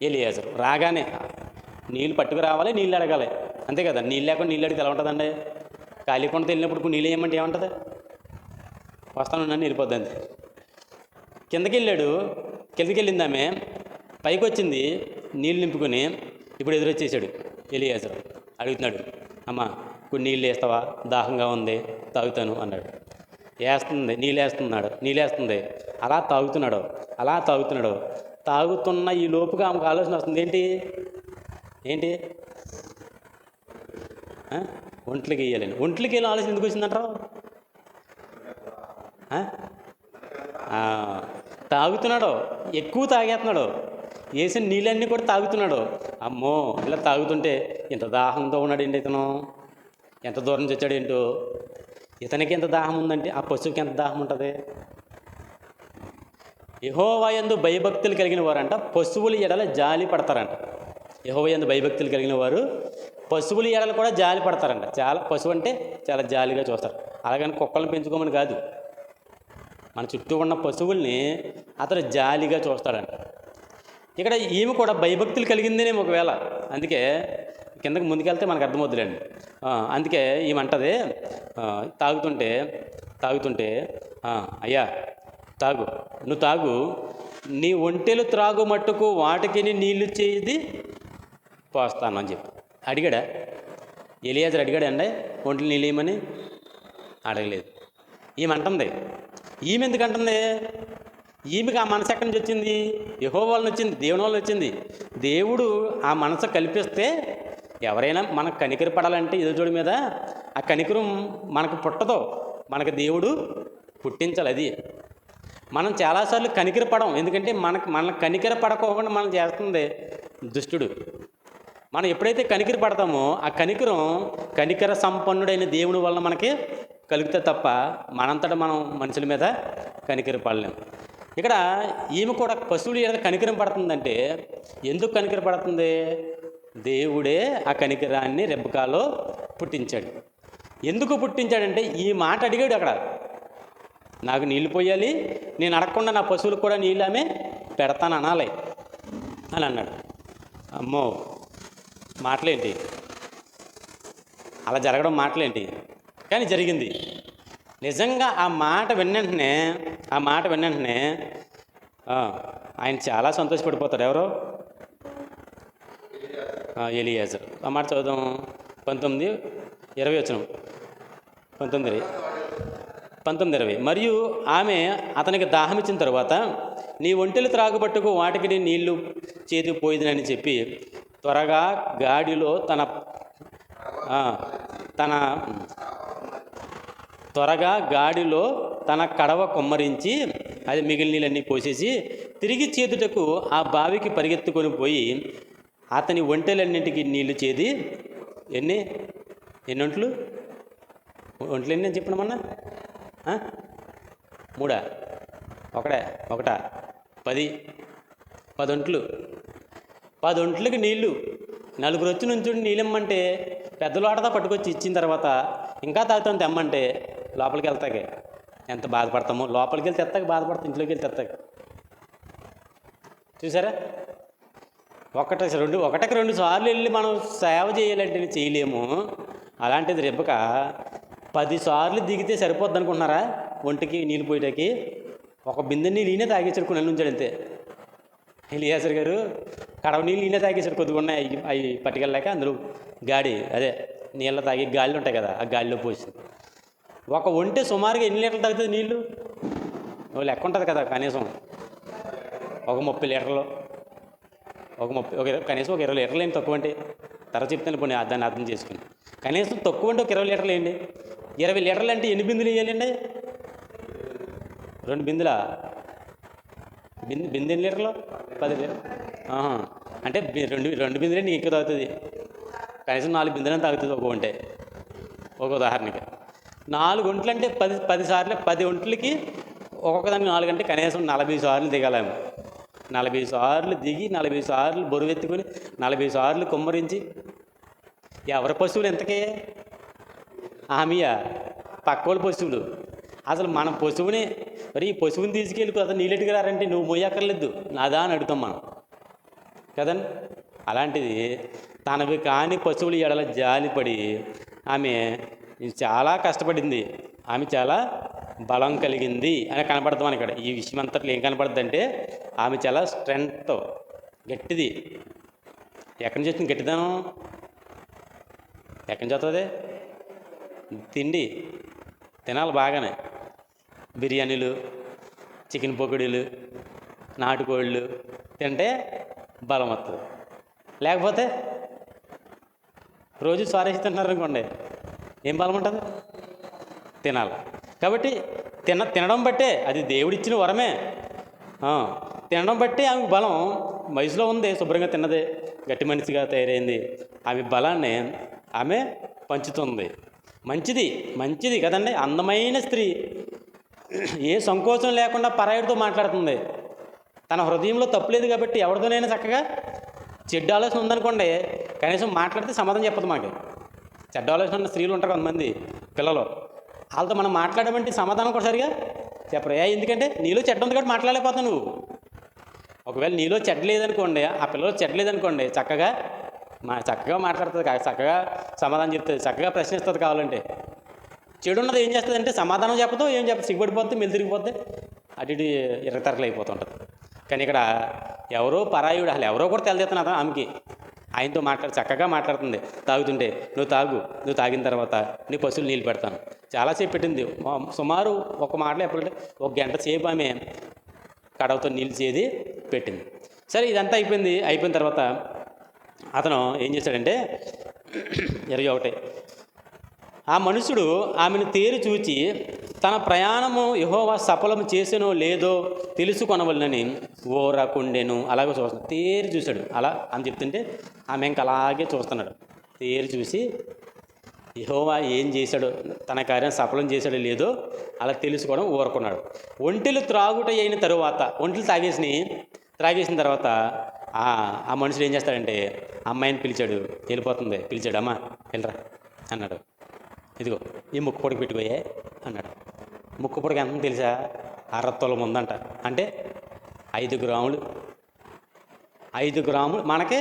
ఎలియాజరు. రాగానే నీళ్ళు పట్టుకు రావాలి, నీళ్ళు అడగాలి, అంతే కదా. నీళ్ళు లేకుండా నీళ్ళు అడిగితే ఎలా ఉంటుందండి? ఖాళీ కొండ వెళ్ళినప్పుడు నీళ్ళు వేయమంటే ఏమంటుంది? వస్తాను నన్ను వెళ్ళిపోద్ది అంతే. కిందకి వెళ్ళాడు, కిందకి వెళ్ళింది ఆమె, పైకి వచ్చింది నీళ్ళు నింపుకొని. ఇప్పుడు ఎదురొచ్చేసాడు ఎలియాజరు. అడుగుతున్నాడు, అమ్మ ఇప్పుడు నీళ్ళు వేస్తావా? దాహంగా ఉంది, తాగుతాను అన్నాడు. వేస్తుంది, నీళ్ళు వేస్తుంది. అలా తాగుతున్నాడు. తాగుతున్న ఈ లోపుగా ఆమెకు ఆలోచన వస్తుంది. ఏంటి ఒంట్లకి వేయాలని. ఒంట్లకి వెళ్ళి ఆలోచన ఎందుకు వచ్చిందంటారు? తాగుతున్నాడు, ఎక్కువ తాగేస్తున్నాడు, వేసిన నీళ్ళన్నీ కూడా తాగుతున్నాడు. అమ్మో, ఇలా తాగుతుంటే ఇంత దాహంతో ఉన్నాడేంటి ఇతను? ఎంత దూరం నుంచి వచ్చాడేంటో? ఇతనికి ఎంత దాహం ఉందంటే ఆ పశువుకి ఎంత దాహం ఉంటుంది? యెహోవా యందు భయభక్తులు కలిగిన వారంట పశువుల ఎడల జాలి పడతారంట. యెహోవా యందు భయభక్తులు కలిగిన వారు పశువుల ఎడల కూడా జాలి పడతారంట. పశువు అంటే చాలా జాలిగా చూస్తారు. అలాగని కుక్కలను పెంచుకోమని కాదు, మన చుట్టూ ఉన్న పశువుల్ని అతను జాలిగా చూస్తాడంట. ఇక్కడ ఈమె కూడా భయభక్తులు కలిగిందేనేమో ఒకవేళ. అందుకే కిందకి ముందుకెళ్తే మనకు అర్థమవుతుందండి. అందుకే ఈమె అంటది, తాగుతుంటే అయ్యా నువ్వు తాగు, నీ ఒంటెలు త్రాగు మట్టుకు వాటికి నీళ్లు చేది పోస్తాను అని చెప్పి అడిగాడా? ఎలియాజరు అడిగాడండి ఒంటెలు నీళ్ళు వేయమని? అడగలేదు. ఈమె అంటుంది. ఈమె ఎందుకంటుంది? ఈమెకి ఆ మనసు ఎక్కడి నుంచి వచ్చింది? యెహోవా వలన వచ్చింది, దేవుని వలన వచ్చింది. దేవుడు ఆ మనసు కల్పిస్తే, ఎవరైనా మనకు కనికర పడాలంటే ఎదుటి మీద ఆ కనికరం మనకు పుట్టదో, మనకు దేవుడు పుట్టించాలి. అది మనం చాలాసార్లు కనికర పడం. ఎందుకంటే మన కనికర పడకోకుండా మనం చేస్తుంది దుష్టుడు. మనం ఎప్పుడైతే కనికర పడతామో ఆ కనికర సంపన్నుడైన దేవుని వలన మనకి కలుగుతే తప్ప మనంతటా మనం మనుషుల మీద కనికర పడలేము. ఇక్కడ ఈమె కూడా పశువులు ఏదైనా కనికరం పడుతుందంటే ఎందుకు కనికర పడుతుంది? దేవుడే ఆ కనికరాన్ని రెబెకాలో పుట్టించాడు. ఎందుకు పుట్టించాడంటే ఈ మాట అడిగాడు అక్కడ, నాకు నీళ్ళు పోయాలి, నేను అడగకుండా నా పశువులకు కూడా నీళ్ళు ఆమె పెడతాను అనాలి అని అన్నాడు. అమ్మో, మాటలేంటి అలా జరగడం? మాటలేంటి? కానీ జరిగింది. నిజంగా ఆ మాట విన్నంటనే ఆయన చాలా సంతోషపడిపోతాడు. ఎవరో? ఎలియాజరు. ఆ మాట చదువుదాం. 19:20 వచనం. 19:20. మరియు ఆమె అతనికి దాహం ఇచ్చిన తరువాత, నీ ఒంటెలు త్రాగుబట్టుకు వాటికి నీ నీళ్లు చేతి పోయిందని చెప్పి త్వరగా గాడిలో తన కడవ కొమ్మరించి అది మిగిలిన నీళ్ళన్నీ పోసేసి తిరిగి చేతుటకు ఆ బావికి పరిగెత్తుకొని పోయి అతని ఒంటెలన్నింటికి నీళ్లు చేది ఎన్ని ఒంట్లు? ఒంట్లు ఎన్ని అని చెప్పిన మొన్న? మూడా? ఒకటా? 10 ఒంట్లు. 10 ఒంట్లకి నీళ్ళు. నలుగురు వచ్చి నుంచుండి నీళ్ళమ్మంటే పెద్ద లోటతో పట్టుకొచ్చి ఇచ్చిన తర్వాత ఇంకా తాగుతాం తెమ్మంటే లోపలికి వెళ్తాకే ఎంత బాధపడతామో. లోపలికి వెళ్ళి తెస్తాక బాధపడతాం, ఇంట్లోకి వెళ్ళి తెస్తాక. చూసారా? ఒకటికి రెండు సార్లు వెళ్ళి మనం సేవ చేయాలంటే చేయలేము. అలాంటిది రెబ్బక 10 సార్లు దిగితే సరిపోద్ది అనుకుంటున్నారా? ఒంటికి నీళ్ళు పోయటానికి ఒక బిందె నీళ్ళు ఈయనే తాగేసాడు, కొన్ని ఉంచాడు అంతే. ఎలియాజర్ గారు కడవ నీళ్ళు ఈయనే తాగేసాడు, కొద్దిగా ఉన్నాయి అవి పట్టుకెళ్ళాక అందులో అదే నీళ్ళ తాగి గాలిలో ఉంటాయి కదా, ఆ గాలిలో పోసి. ఒక ఒంటె సుమారుగా ఎన్ని లీటర్లు తాగుతుంది నీళ్ళు? లెక్క ఉంటుంది కదా, కనీసం ఒక 30 లీటర్లు, కనీసం ఒక 20 లీటర్లు ఏంటి తక్కువ అంటే. తర్వాత చెప్తాను పోనీ దాన్ని అర్థం చేసుకుని. కనీసం తక్కువ అంటే ఒక 20 లీటర్లు వేయండి. 20 లీటర్లు అంటే ఎన్ని బిందులు వేయాలండి? 2 బిందులా? బిందె ఎన్ని లీటర్లు? 10 లీటర్లు. అంటే రెండు బిందులే నీకు ఎక్కువ తాగుతుంది. కనీసం 4 బిందెలను తాగుతుంది ఒక ఒంటే. ఒక ఉదాహరణకి 4 ఒంట్లు అంటే 10 సార్లు, 10 ఒంట్లకి ఒక్కొక్కదానికి 4 అంటే కనీసం 40 సార్లు దిగాలేము. 40 సార్లు దిగి 40 సార్లు బరువెత్తుకొని 40 సార్లు కుమ్మరించి. ఎవరి పశువులు ఎంతకే? ఆమెయా? పక్కోళ్ళ పశువులు. అసలు మన పశువుని మరి ఈ పశువుని తీసుకెళ్ళి కొత్త నీళ్ళెట్టుకు రారంటే నువ్వు మొయ్యక్కర్లేదు నాదా అని అడుగుతాం మనం కదండి. అలాంటిది తనవి కాని పశువులు ఎడల జాలిపడి ఆమె చాలా కష్టపడింది, ఆమె చాలా బలం కలిగింది అని కనపడతాం ఇక్కడ. ఈ విషయం అంతట్లో ఏం కనపడుతుంది అంటే ఆమె చాలా స్ట్రెంగ్త్, గట్టిది. ఎక్కడి నుంచి వచ్చింది గట్టిదనం? ఎక్కడి నుంచి వస్తుంది? తిండి తినాలి బాగానే. బిర్యానీలు, చికెన్ పకోడీలు, నాటుకోళ్ళు తింటే బలం వస్తుంది. లేకపోతే రోజు స్వారేసి తింటున్నారు అనుకోండి, ఏం బలం ఉంటుంది? తినాలి. కాబట్టి తినడం బట్టే, అది దేవుడిచ్చిన వరమే. తినడం బట్టే ఆమె బలం వయసులో ఉంది, శుభ్రంగా తిన్నదే, గట్టి మనిషిగా తయారైంది. ఆమె బలాన్ని ఆమె పంచుతుంది. మంచిది కదండి. అందమైన స్త్రీ ఏ సంకోచం లేకుండా పరాయుడితో మాట్లాడుతుంది. తన హృదయంలో తప్పులేదు కాబట్టి ఎవరితోనైనా చక్కగా. చెడ్డ ఆలోచన ఉందనుకోండి, కనీసం మాట్లాడితే సమాధానం చెప్పదు. మాకు చెడ్డ ఆలోచన ఉన్న స్త్రీలు ఉంటారు కొంతమంది పిల్లలు, వాళ్ళతో మనం మాట్లాడమంటే సమాధానం కూడా సరిగా చెప్పరు. ఎందుకంటే నీలో చెడ్డ ఉంది కాబట్టి మాట్లాడలేకపోతావు నువ్వు. ఒకవేళ నీలో చెడ్డ లేదనుకోండి, ఆ పిల్లలు చెడ్డ లేదనుకోండి, చక్కగా మాట్లాడుతుంది, చక్కగా సమాధానం చెప్తుంది, చక్కగా ప్రశ్నిస్తుంది. కావాలంటే చెడు ఉన్నది ఏం చేస్తుంది అంటే సమాధానం చెప్పదు, ఏం చెప్పదు, సిగ్గుపడిపోద్ది, మెలితిరిగిపోద్ది, అటు ఇటు ఇరతరలు అయిపోతుంటుంది. కానీ ఇక్కడ ఎవరో పరాయుడు, అసలు ఎవరో కూడా తెలదెత్తున్నా ఆమెకి ఆయనతో చక్కగా మాట్లాడుతుంది. తాగుతుంటే నువ్వు తాగిన తర్వాత నీ పశువులు నీళ్ళు పెడతాను. చాలాసేపు పెట్టింది. సుమారు ఒక మాటలో ఎప్పుడంటే 1 గంట సేపు ఆమె కడవతో నీళ్ళు చేది పెట్టింది. సరే, ఇదంతా అయిపోయిన తర్వాత అతను ఏం చేశాడంటే 21 ఆ మనుషుడు ఆమెను తేరి చూచి తన ప్రయాణము యెహోవా సఫలము చేసెనో లేదో తెలుసుకొనవలనని ఓరకుండెను. అలాగే చూస్తున్నాడు, తేరి చూశాడు. అలా అని చెప్తుంటే ఆమె ఇంక అలాగే చూస్తున్నాడు. తేరి చూసి యెహోవా ఏం చేశాడో, తన కార్యం సఫలం చేశాడో లేదో అలా తెలుసుకోవడం ఊరుకున్నాడు. ఒంటెలు త్రాగుట అయిన తరువాత, ఒంటెలు త్రాగేసిన తర్వాత ఆ మనుషుడు ఏం చేస్తాడంటే అమ్మాయిని పిలిచాడు. అమ్మ వెళ్ళరా అన్నాడు. ఇదిగో ఈ ముక్కు పొడికి పెట్టుకోయే అన్నాడు. ముక్కు పొడికి ఎంత తెలుసా? 1/2 తులం ఉందంట. అంటే 5 గ్రాములు. 5 గ్రాములు. మనకి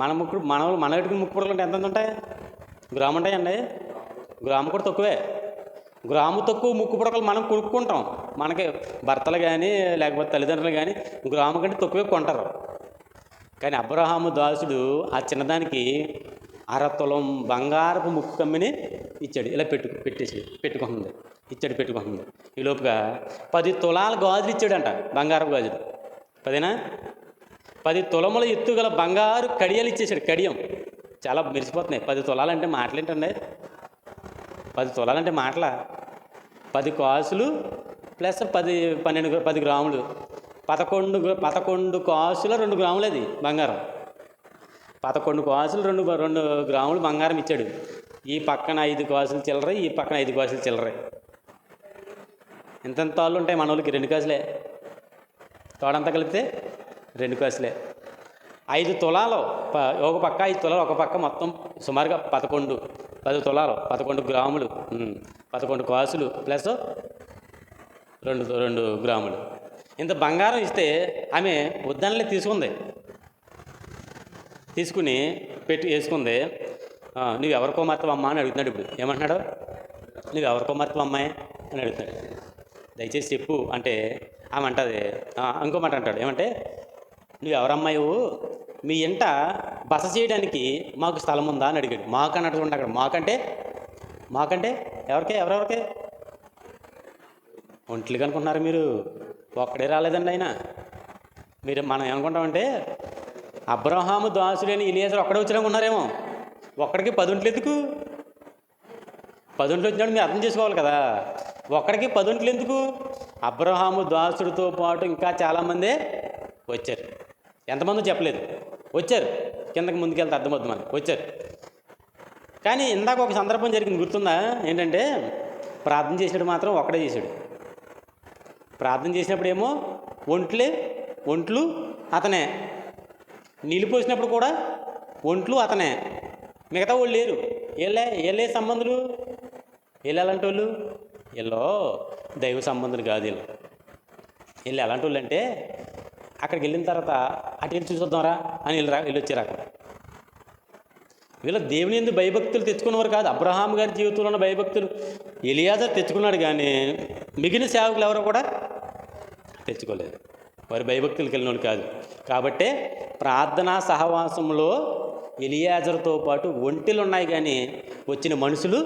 మన పెట్టుకుని ముక్కు పొడలు అంటే ఎంత ఉంటాయి? గ్రాము ఉంటాయండి. గ్రాము కూడా తక్కువే. గ్రాము తక్కువ ముక్కు పుడకలు మనం కొనుక్కుంటాం. మనకి భర్తలు కానీ లేకపోతే తల్లిదండ్రులు కానీ గ్రాము కంటే తక్కువే కొంటారు. కానీ అబ్రహాము దాసుడు ఆ చిన్నదానికి 1/2 తులం బంగారపు ముక్కు కమ్మిని ఇచ్చాడు. ఇలా పెట్టుకుంటుంది. పెట్టుకుంటుంది. ఈ లోపుగా 10 తులాల గాజులు ఇచ్చాడంట, బంగారపు గాజులు. 10 తులముల ఎత్తుగల బంగారు కడియాలు ఇచ్చేసాడు. కడియం చాలా మెరిసిపోతున్నాయి. 10 తులాలంటే మాటలేంటండి? 10 తులాలంటే మాటల 10 కాసులు ప్లస్ 10 గ్రాములు. 11 కాసుల 2 గ్రాములు అది బంగారం. 11 కాసులు 2 గ్రాములు బంగారం ఇచ్చాడు. ఈ పక్కన 5 కాసులు చిల్లర, ఈ పక్కన 5 కాసులు చిల్లర. ఎంత తాళ్ళు ఉంటాయి మన వాళ్ళకి? 2 కాసులే. తోడంతా కలిపితే 2 కాసులే. 5 తులాలు ఒక పక్క, 5 తులాలు ఒక పక్క, మొత్తం సుమారుగా 10 తులాలు, 11 గ్రాములు, 11 కాసులు ప్లస్ 2 గ్రాములు. ఇంత బంగారం ఇస్తే ఆమె వద్దనలే తీసుకుంది. తీసుకుని వేసుకుంది. నువ్వు ఎవరికో మార్తవమ్మా అని అడుగుతున్నాడు. ఇప్పుడు ఏమంటున్నాడు? నువ్వు ఎవరికో మార్తవమ్మాయి అని అడుగుతున్నాడు. దయచేసి చెప్పు అంటే ఆమె అంటుంది. ఇంకో మాట అంటాడు. ఏమంటే, నువ్వు ఎవరమ్మాయి, మీ ఇంట బస చేయడానికి మాకు స్థలం ఉందా అని అడిగాడు. మాకు అని అడుగుతుంటే అక్కడ మాకంటే ఎవరెవరికే ఒంట్లు కనుకుంటున్నారు మీరు? ఒక్కడే రాలేదండి ఆయన. మనం ఏమనుకుంటామంటే అబ్రహాము దాసుడైన ఎలియాజరు ఒక్కడే వచ్చినామనుకున్నారేమో. ఒక్కడికి 10 ఒంట్లు ఎందుకు? 10 ఒంట్లు వచ్చినాడు మీరు అర్థం చేసుకోవాలి కదా. ఒక్కడికి 10 ఒంట్లు ఎందుకు? అబ్రహాము దాసుడితో పాటు ఇంకా చాలామందే వచ్చారు. ఎంతమందో చెప్పలేదు, వచ్చారు. కిందకి ముందుకెళ్తే అర్థమవుతుంది మనకి, వచ్చారు. కానీ ఇందాక ఒక సందర్భం జరిగింది, గుర్తుందా? ఏంటంటే ప్రార్థన చేసినప్పుడు మాత్రం ఒక్కడే చేశాడు. ప్రార్థన చేసినప్పుడు ఏమో ఒంట్లు అతనే, నీళ్ళు పోసినప్పుడు కూడా ఒంట్లు అతనే, మిగతా వాళ్ళు లేరు. వీళ్ళే సంబంధులు, వీళ్ళు ఎలాంటి వాళ్ళు? వీళ్ళు దైవ సంబంధులు కాదు. వీళ్ళు ఎలాంటి వాళ్ళు అంటే, అక్కడికి వెళ్ళిన తర్వాత అటు వెళ్ళి చూసొద్దాంరా అని వెళ్ళి వచ్చారు. అక్కడ వీళ్ళ దేవుని ఎందుకు భయభక్తులు తెచ్చుకున్నవారు కాదు. అబ్రహాం గారి జీవితంలో ఉన్న భయభక్తులు ఎలియాజరు తెచ్చుకున్నాడు, కానీ మిగిలిన సేవకులు ఎవరో కూడా తెచ్చుకోలేదు. వారి భయభక్తులకు వెళ్ళిన వాళ్ళు కాదు. కాబట్టే ప్రార్థనా సహవాసంలో ఎలియాజరుతో పాటు ఒంటెలు ఉన్నాయి, కానీ వచ్చిన మనుషులు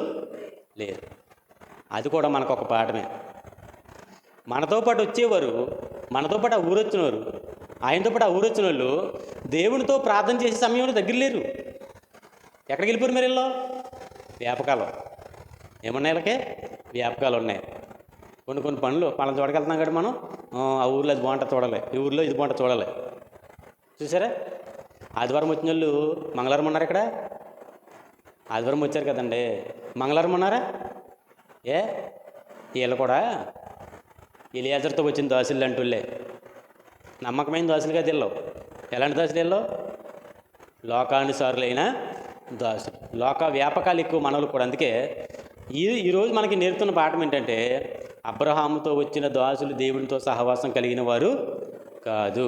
లేరు. అది కూడా మనకు ఒక పాఠమే. మనతో పాటు వచ్చేవారు, మనతో పాటు ఆ ఊరు వచ్చినవారు, ఆయనతో పాటు ఆ ఊరు వచ్చిన వాళ్ళు దేవునితో ప్రార్థన చేసే సమయంలో దగ్గర లేరు. ఎక్కడికి వెళ్ళిపోయారు మీరు? వీళ్ళు వ్యాపకాలు ఏమన్నాయి? వీళ్ళకే వ్యాపకాలు ఉన్నాయి. కొన్ని పనులు చోటకి వెళ్తున్నాం కదా మనం. ఆ ఊర్లో అది బాగుంటుంది చూడాలి, ఈ ఊర్లో ఇది బాగుంటుంది చూడాలి. చూసారా? ఆదివారం వచ్చిన వాళ్ళు మంగళవారం ఉన్నారు. ఇక్కడ ఆదివారం వచ్చారు కదండి, మంగళవారం ఉన్నారా? వీళ్ళు కూడా ఎలియాజరుతో వచ్చిన దాసులు అంటూ నమ్మకమైన దాసులు కదా వీళ్ళు. ఎలాంటి దాసులు వీళ్ళు? లోకానుసారులైన దాసులు. లోక వ్యాపకాలు ఎక్కువ మనలు కూడా. అందుకే ఈరోజు మనకి నేర్పుతున్న పాఠం ఏంటంటే, అబ్రహాముతో వచ్చిన దాసులు దేవునితో సహవాసం కలిగిన వారు కాదు.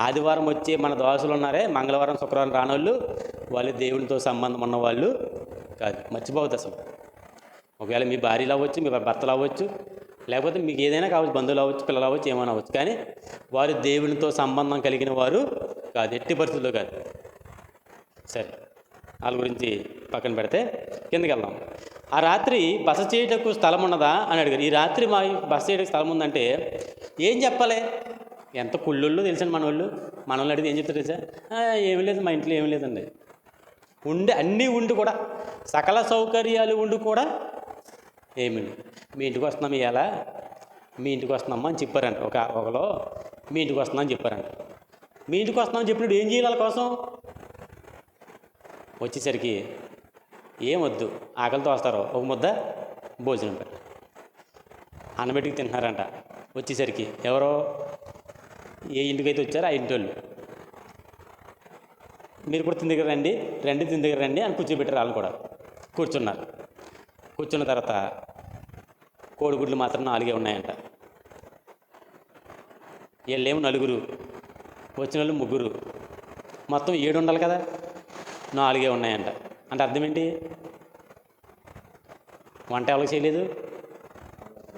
ఆదివారం వచ్చే మన దాసులు ఉన్నారే, మంగళవారం శుక్రవారం రానోళ్ళు, వాళ్ళు దేవునితో సంబంధం ఉన్నవాళ్ళు కాదు. మర్చిపోవద్దు అసలు. ఒకవేళ మీ భార్యలు అవ్వచ్చు, మీ భర్తలు అవ్వచ్చు, లేకపోతే మీకు ఏదైనా కావచ్చు, బంధువులు అవ్వచ్చు, పిల్లలు అవ్వచ్చు, ఏమైనా అవ్వచ్చు, కానీ వారు దేవునితో సంబంధం కలిగిన వారు కాదు, ఎట్టి పరిస్థితుల్లో కాదు. సరే, వాళ్ళ గురించి పక్కన పెడితే కిందకి వెళ్దాం. ఆ రాత్రి బస చేయటకు స్థలం ఉన్నదా అని అడిగారు. ఈ రాత్రి మా బస చేయడానికి స్థలం ఉందంటే ఏం చెప్పాలి? ఎంత కుళ్ళోళ్ళు తెలుసండి మన వాళ్ళు అడిగితే ఏం చెప్తారు తెలుసా? ఏమీ లేదు, మా ఇంట్లో ఏమీ లేదండి. అన్నీ ఉండి కూడా, సకల సౌకర్యాలు ఉండి కూడా ఏమి, మీ ఇంటికి వస్తున్నాం ఇవాళ, మీ ఇంటికి వస్తున్నామా అని చెప్పారంట. ఒకలో మీ ఇంటికి వస్తున్నామని చెప్పారంట. మీ ఇంటికి వస్తున్నామని చెప్పినప్పుడు ఏం చేయాలి? వాళ్ళ కోసం వచ్చేసరికి ఏం వద్దు, ఆకలితో వస్తారో ఒక ముద్ద భోజనం పెట్ట, అన్నబెట్టుకు తింటున్నారంట. వచ్చేసరికి ఎవరో ఏ ఇంటికైతే వచ్చారో ఆ ఇంటి వాళ్ళు, మీరు కూడా తిని దగ్గర రండి తిని దగ్గర రండి అని కూర్చోబెట్టారు. వాళ్ళు కూడా కూర్చున్నారు. కూర్చున్న తర్వాత కోడిగుడ్లు మాత్రం 4 ఉన్నాయంట. వీళ్ళేమో 4, వచ్చిన వాళ్ళు 3, మొత్తం 7 ఉండాలి కదా, 4 ఉన్నాయంట. అంటే అర్థం ఏంటి? వంట ఎవరికి చేయలేదు,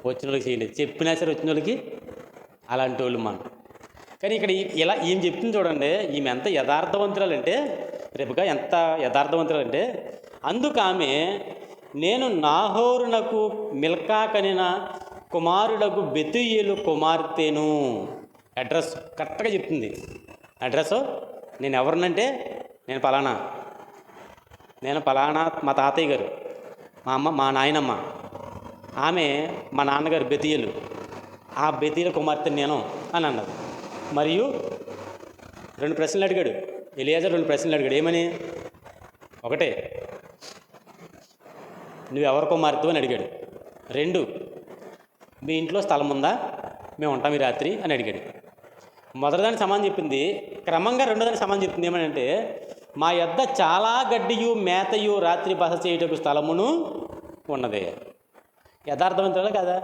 వచ్చిన వాళ్ళకి చేయలేదు. చెప్పినా సరే వచ్చిన వాళ్ళకి అలాంటి వాళ్ళు మనం. కానీ ఇక్కడ ఇలా ఏం చెప్తుంది చూడండి, ఈమె ఎంత యథార్థవంతురాలంటే, రేపుగా ఎంత యథార్థవంతురాలంటే, అందుకు ఆమె నేను నాహోరునకు మిల్కా కనిన కుమారుడకు బెతూయేలు కుమార్తెను. అడ్రస్ కరెక్ట్గా చెప్తుంది. అడ్రస్ నేను ఎవరినంటే నేను పలానా మా తాతయ్య గారు, మా అమ్మ, మా నాయనమ్మ, ఆమె మా నాన్నగారు బెతూయేలు, ఆ బెతూయేలు కుమార్తెను నేను అని అన్నది. మరియు 2 ప్రశ్నలు అడిగాడు. ఎలియాజరు 2 ప్రశ్నలు అడిగాడు. ఏమని? ఒకటే, నువ్వెవరి కుమార్తెవు అని అడిగాడు. 2, మీ ఇంట్లో స్థలం ఉందా, మేము ఉంటాం ఈ రాత్రి అని అడిగాడు. మొదటిదానికి సమాధానం చెప్పింది. క్రమంగా రెండోదానికి సమాధానం చెప్తుంది. ఏమనంటే, మా యొద్ద చాలా గడ్డియు మేతయు రాత్రి బస చేయుటకు స్థలమును ఉన్నదే. యథార్థవంతులే కాదా?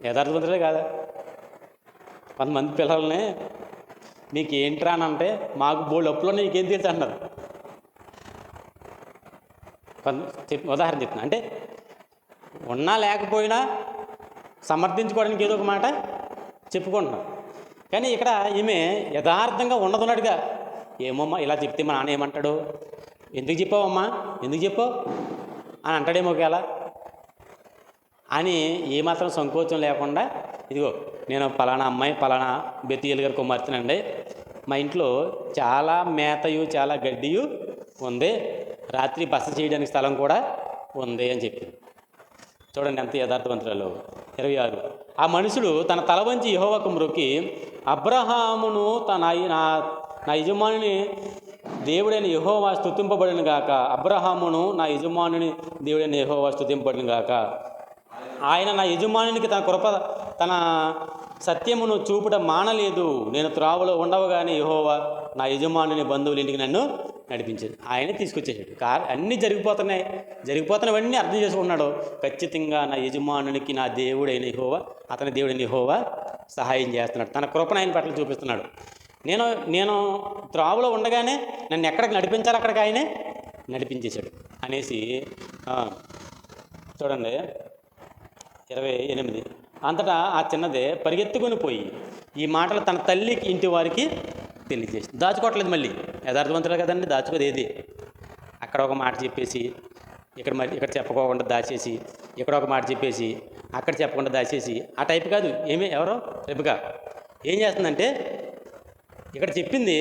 యథార్థవంతులే కాదా? కొంతమంది పిల్లల్ని మీకు ఏంట్రా అని అంటే, మాకు బోల్డ్ అప్పులో నీకేం తెలుసు అంటారు. ఉదాహరణ చెప్తున్నా. అంటే ఉన్నా లేకపోయినా సమర్థించుకోవడానికి ఏదో ఒక మాట చెప్పుకుంటున్నాం. కానీ ఇక్కడ ఈమె యథార్థంగా ఉన్నట్టుగా, ఏమమ్మా ఇలా చెప్తే మా నాన్న ఏమంటాడు, ఎందుకు చెప్పావమ్మా, ఎందుకు చెప్పావు అని అంటాడేమో ఒకవేళ అని ఏమాత్రం సంకోచం లేకుండా, ఇదిగో నేను పలానా అమ్మాయి పలానా బెతియేలు గారి కుమార్తెనండి, మా ఇంట్లో చాలా మేతయు చాలా గడ్డియు ఉంది, రాత్రి బస చేయడానికి స్థలం కూడా ఉంది అని చెప్పింది. చూడండి ఎంత యథార్థవంతురాలు. 26, ఆ మనుషుడు తన తల వంచి యెహోవాకు మ్రొక్కి, అబ్రహామును నా యజమానుని దేవుడైన యెహోవా స్తుతింపబడిన గాక, అబ్రహామును నా యజమానుని దేవుడైన యెహోవా స్తుతింపబడిన గాక, ఆయన నా యజమానునికి తన కృప తన సత్యమును చూపుట మానలేదు, నేను త్రావులో ఉండవగానే యెహోవా నా యజమానుని బంధువుల ఇంటికి నన్ను నడిపించాడు. ఆయనే తీసుకొచ్చేసాడు. అన్నీ జరిగిపోతున్నవన్నీ అర్థం చేసుకున్నాడు. ఖచ్చితంగా నా యజమానునికి నా దేవుడైన యెహోవా, అతని దేవుడైన యెహోవా సహాయం చేస్తున్నాడు. తన కృపను ఆయన పట్ల చూపిస్తున్నాడు. నేను త్రావులో ఉండగానే నన్ను ఎక్కడికి నడిపించాలి అక్కడికి ఆయనే నడిపించేశాడు అనేసి. చూడండి 28, అంతటా ఆ చిన్నదే పరిగెత్తుకొని పోయి ఈ మాటలు తన తల్లికి ఇంటి వారికి తెలియజేసి. దాచుకోవట్లేదు. మళ్ళీ యథార్థవంతులు కదండి, దాచుకోదు ఏది. అక్కడ ఒక మాట చెప్పేసి ఇక్కడ చెప్పకోకుండా దాచేసి, ఇక్కడ ఒక మాట చెప్పేసి అక్కడ చెప్పకుండా దాచేసి, ఆ టైప్ కాదు. ఎవరో రెబెకా ఏం చేస్తుందంటే, ఇక్కడ చెప్పింది,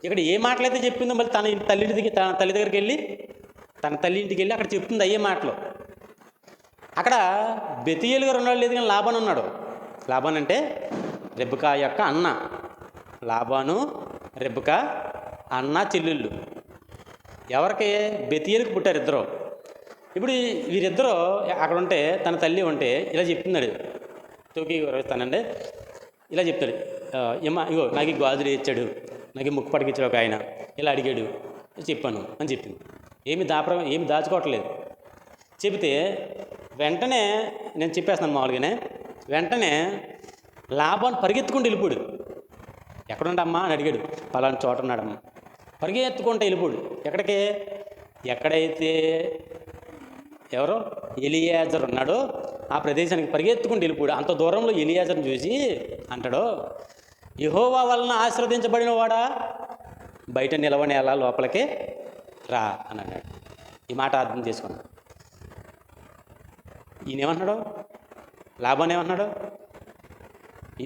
ఇక్కడ ఏ మాటలైతే చెప్పిందో మళ్ళీ తన తల్లి దగ్గరికి వెళ్ళి, తన తల్లి ఇంటికి వెళ్ళి అక్కడ చెప్తుంది అయ్యే మాటలు. అక్కడ బెతియేలు గారు ఉన్నాడు లేదు, కానీ లాబాను ఉన్నాడు. లాబాన్ అంటే రెబెకా యొక్క అన్న. లాబాను రెబెకా అన్న చెల్లెళ్ళు. ఎవరికి? బెతియేలుకి పుట్టారు ఇద్దరు. ఇప్పుడు వీరిద్దరూ అక్కడ ఉంటే, తన తల్లి ఉంటే ఇలా చెప్తున్నాడు, తూకి తనండి ఇలా చెప్తాడు, ఇగో నాకు ఈ గాజులు ఇచ్చాడు, నాకు ముక్కు పడికిచ్చాడు ఒక ఆయన, ఇలా అడిగాడు, చెప్పాను అని చెప్పింది. ఏమి దాచుకోవట్లేదు. చెబితే వెంటనే నేను చెప్పేస్తున్నాను మామూలుగానే, వెంటనే లాబాను పరిగెత్తుకుంటూ వెళ్ళిపోడు. ఎక్కడుండమ్మా అని అడిగాడు. పలానా చోట ఉన్నాడమ్మా. పరిగెత్తుకుంటూ వెళ్ళిపోడు. ఎక్కడికి? ఎక్కడైతే ఎవరో ఎలియాజరు ఉన్నాడో ఆ ప్రదేశానికి పరిగెత్తుకుంటూ వెళ్ళిపోడు. అంత దూరంలో ఎలియాజర్ని చూసి అంటాడు, యెహోవా వలన ఆశీర్వదించబడిన వాడా, బయట నిలవని ఎలా లోపలికి రా అని అన్నాడు. ఈ మాట అర్థం చేసుకున్నాడు. ఈయనేమన్నాడు? లాబాను ఏమన్నాడు?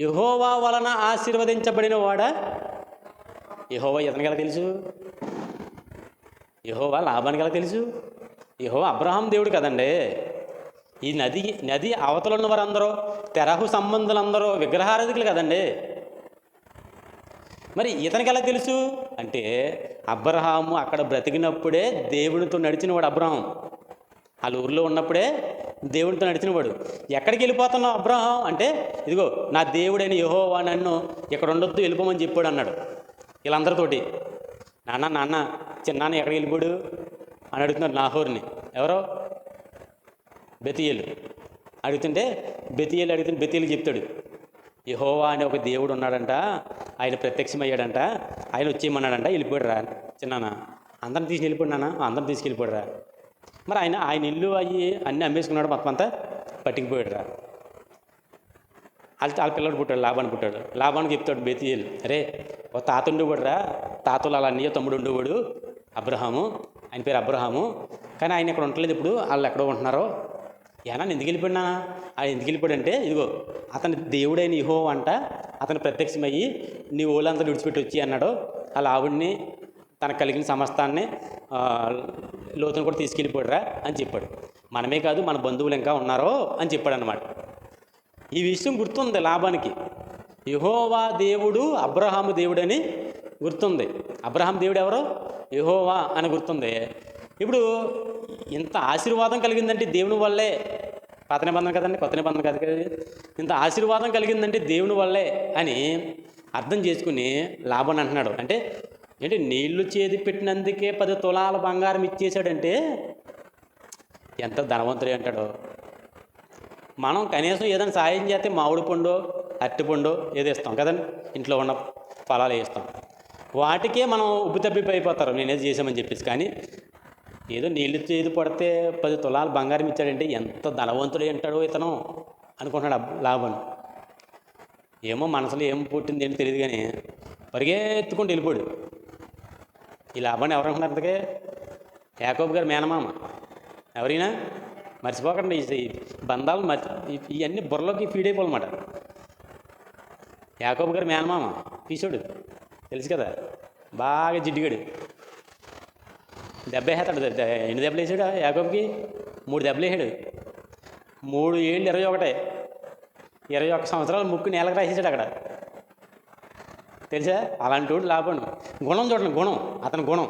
యెహోవా వలన ఆశీర్వదించబడిన వాడా. యెహోవా ఇతనికి ఎలా తెలుసు? యెహోవా లాబానికి ఎలా తెలుసు? యెహోవా అబ్రహాం దేవుడు కదండి. ఈ నది అవతల ఉన్న వారందరూ తెరహు సంబంధులందరూ విగ్రహారాధికులు కదండి. మరి ఇతనికి ఎలా తెలుసు అంటే, అబ్రహాము అక్కడ బ్రతికినప్పుడే దేవునితో నడిచినవాడు అబ్రహాం. వాళ్ళ ఊరిలో ఉన్నప్పుడే దేవునితో నడిచినవాడు. ఎక్కడికి వెళ్ళిపోతున్నావు అబ్రహాం అంటే, ఇదిగో నా దేవుడైన యెహోవా నన్ను ఇక్కడ ఉండొద్దు, వెళ్ళిపోమని చెప్పాడు అన్నాడు వీళ్ళందరితోటి. నాన్న చిన్నాన్న ఎక్కడికి వెళ్ళిపోడు అని అడుగుతున్నాడు నాహోర్ని. ఎవరో బెతియేలు అడుగుతుంటే, బెతియేలు చెప్తాడు, యెహోవా అనే ఒక దేవుడు ఉన్నాడంట, ఆయన ప్రత్యక్షమయ్యాడంట, ఆయన వచ్చేయమన్నాడంట, వెళ్ళిపోయాడు రా చిన్నాన్న. అందరిని వెళ్ళిపోయినానా? అందరిని తీసుకెళ్ళిపోయాడు రా. మరి ఆయన ఇల్లు అన్నీ అమ్మేసుకున్నాడు, మొత్తం అంతా పట్టుకుపోయాడు రా. వాళ్ళ పిల్లడు పుట్టాడు, లాబాను పుట్టాడు. లాబాను చెప్తాడు బెతియేలు, అరే ఓ తాత ఉండేవాడు రా, తాతలు వాళ్ళ అన్నయ్య తమ్ముడు ఉండేవాడు అబ్రహాము, ఆయన పేరు అబ్రహాము, కానీ ఆయన ఇక్కడ ఉండలేదు. ఇప్పుడు వాళ్ళు ఎక్కడో ఉంటున్నారో. ఏనా ఎందుకు వెళ్ళిపోయినా? ఆయన ఎందుకు వెళ్ళిపోయాడంటే, ఇదిగో అతని దేవుడైన యెహోవా అంట, అతను ప్రత్యక్షమయ్యి నీ ఊళ్ళంతా విడిచిపెట్టి వచ్చి అన్నాడు. వాళ్ళ ఆవిడ్ని తనకు కలిగిన సమస్తాన్ని లోతును కూడా తీసుకెళ్ళిపోయాడురా అని చెప్పాడు. మనమే కాదు, మన బంధువులు ఇంకా ఉన్నారో అని చెప్పాడు అన్నమాట. ఈ విషయం గుర్తుంది లాబానికి. యెహోవా దేవుడు అబ్రహాము దేవుడని గుర్తుంది. అబ్రహాం దేవుడు ఎవరు? యెహోవా అని గుర్తుంది. ఇప్పుడు ఇంత ఆశీర్వాదం కలిగిందంటే దేవుని వల్లే. పాత నిబంధన కదండి, కొత్త నిబంధన కాదు కదా. ఇంత ఆశీర్వాదం కలిగిందంటే దేవుని వల్లే అని అర్థం చేసుకుని లాభం అంటున్నాడు. అంటే ఏంటి, నీళ్లు చేతి పెట్టినందుకే 10 తులాల బంగారం ఇచ్చేసాడంటే ఎంత ధనవంతుడే అంటాడు. మనం కనీసం ఏదైనా సాయం చేస్తే మామిడి పండు, అరటి పండు ఏదో ఇస్తాం కదండి, ఇంట్లో ఉన్న ఫలాలు వేస్తాం. వాటికే మనం ఉబ్బుతబ్బిపోయిపోతారు నేనేది చేసామని చెప్పేసి. కానీ ఏదో నీళ్ళు చేతి పడితే 10 తులాల బంగారం ఇచ్చాడంటే ఎంత ధనవంతుడు అంటాడో ఇతను అనుకుంటున్నాడు లాభం. ఏమో మనసులో ఏం పుట్టింది ఏంటి తెలియదు, కానీ పరిగెత్తుకుంటూ వెళ్ళిపోయాడు. ఈ లాభాన్ని ఎవరు అనుకున్నారు? అందుకే యాకోబు గారు మేనమామ. ఎవరైనా మర్చిపోకండి, ఈ బంధాలు ఇవన్నీ బుర్రలోకి ఫీడ్ అయిపోవాలన్నమాట. యాకోబు గారు మేనమామ పీసోడు, తెలుసు కదా, బాగా జిడ్డుగాడు. 70 వేస్తాడు. ఎన్ని దెబ్బలు వేసాడు యాకోబుకి? 3 దెబ్బలు వేసాడు. 3 ఏళ్ళు 21 సంవత్సరాలు ముక్కు నేలకు రాసేసాడు అక్కడ, తెలుసా? అలాంటి వాడు లాభం. గుణం చూడండి, గుణం, అతని గుణం.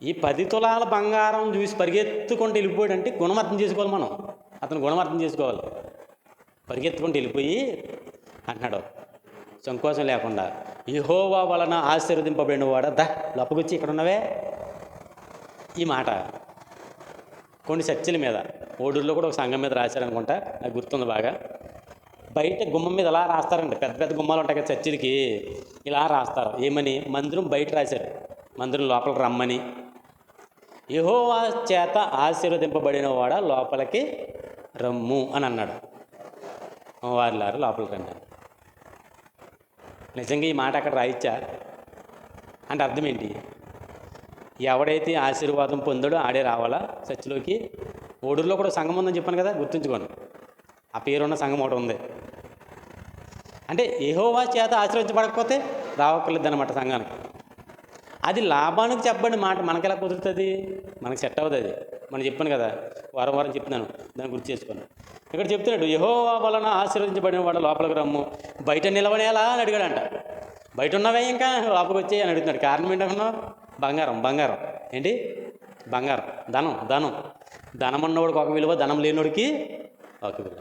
ఈ 10 తులాల బంగారం చూసి పరిగెత్తుకుంటూ వెళ్ళిపోయాడు అంటే గుణం అర్థం చేసుకోవాలి మనం. అతను గుణం అర్థం చేసుకోవాలి. పరిగెత్తుకుంటూ వెళ్ళిపోయి అంటున్నాడు సంకోచం లేకుండా, యెహోవా వలన ఆశీర్వదింపబడిన వాడ లోపకొచ్చి ఇక్కడ ఉన్నవే. ఈ మాట కొన్ని చర్చిల మీద, ఓడూరులో కూడా ఒక సంఘం మీద రాశారనుకుంటా, నాకు గుర్తుంది బాగా. బయట గుమ్మం మీద ఇలా రాస్తారండి, పెద్ద పెద్ద గుమ్మాలు ఉంటాయి కదా చర్చిలకి, ఇలా రాస్తారు. ఏమని? మందిరం బయట రాశారు, మందిరం లోపలికి రమ్మని. యెహోవా చేత ఆశీర్వదింపబడిన వాడ లోపలికి రమ్ము అని అన్నాడు. వారిలారు లోపలికి రండి. నిజంగా ఈ మాట అక్కడ రాయిచ్చా అంటే అర్థం ఏంటి? ఎవడైతే ఆశీర్వాదం పొందాడో ఆడే రావాలా చర్చిలోకి. ఓడూరులో కూడా సంఘం ఉందని చెప్పాను కదా, గుర్తుంచుకోండి. ఆ పేరున్న సంఘం ఒకటి ఉంది. అంటే యెహోవా చేత ఆశీర్వదించబడకపోతే రావక్కర్లేదు అన్నమాట సంఘానికి. అది లాభానికి చెప్పండి మాట, మనకి ఎలా కుదురుతుంది? మనకి సెట్ అవ్వదు అది. మనం చెప్పాను కదా, వారం వారం చెప్తున్నాను, దాన్ని గుర్తు చేసుకోండి. ఇక్కడ చెప్తున్నాడు, యెహోవా వలన ఆశీర్వదించబడిన వాడు లోపలికి రమ్ము. బయట నిలవనేలా అని అడిగాడంట. బయట ఉన్నవే ఇంకా లోపలికి వచ్చాయి అని అడుగుతున్నాడు. కారణం ఏంటనుకున్నావు? బంగారం ఏంటి? బంగారం, ధనం ఉన్నవాడికి ఒక విలువ, ధనం లేనివాడికి ఒక విలువ.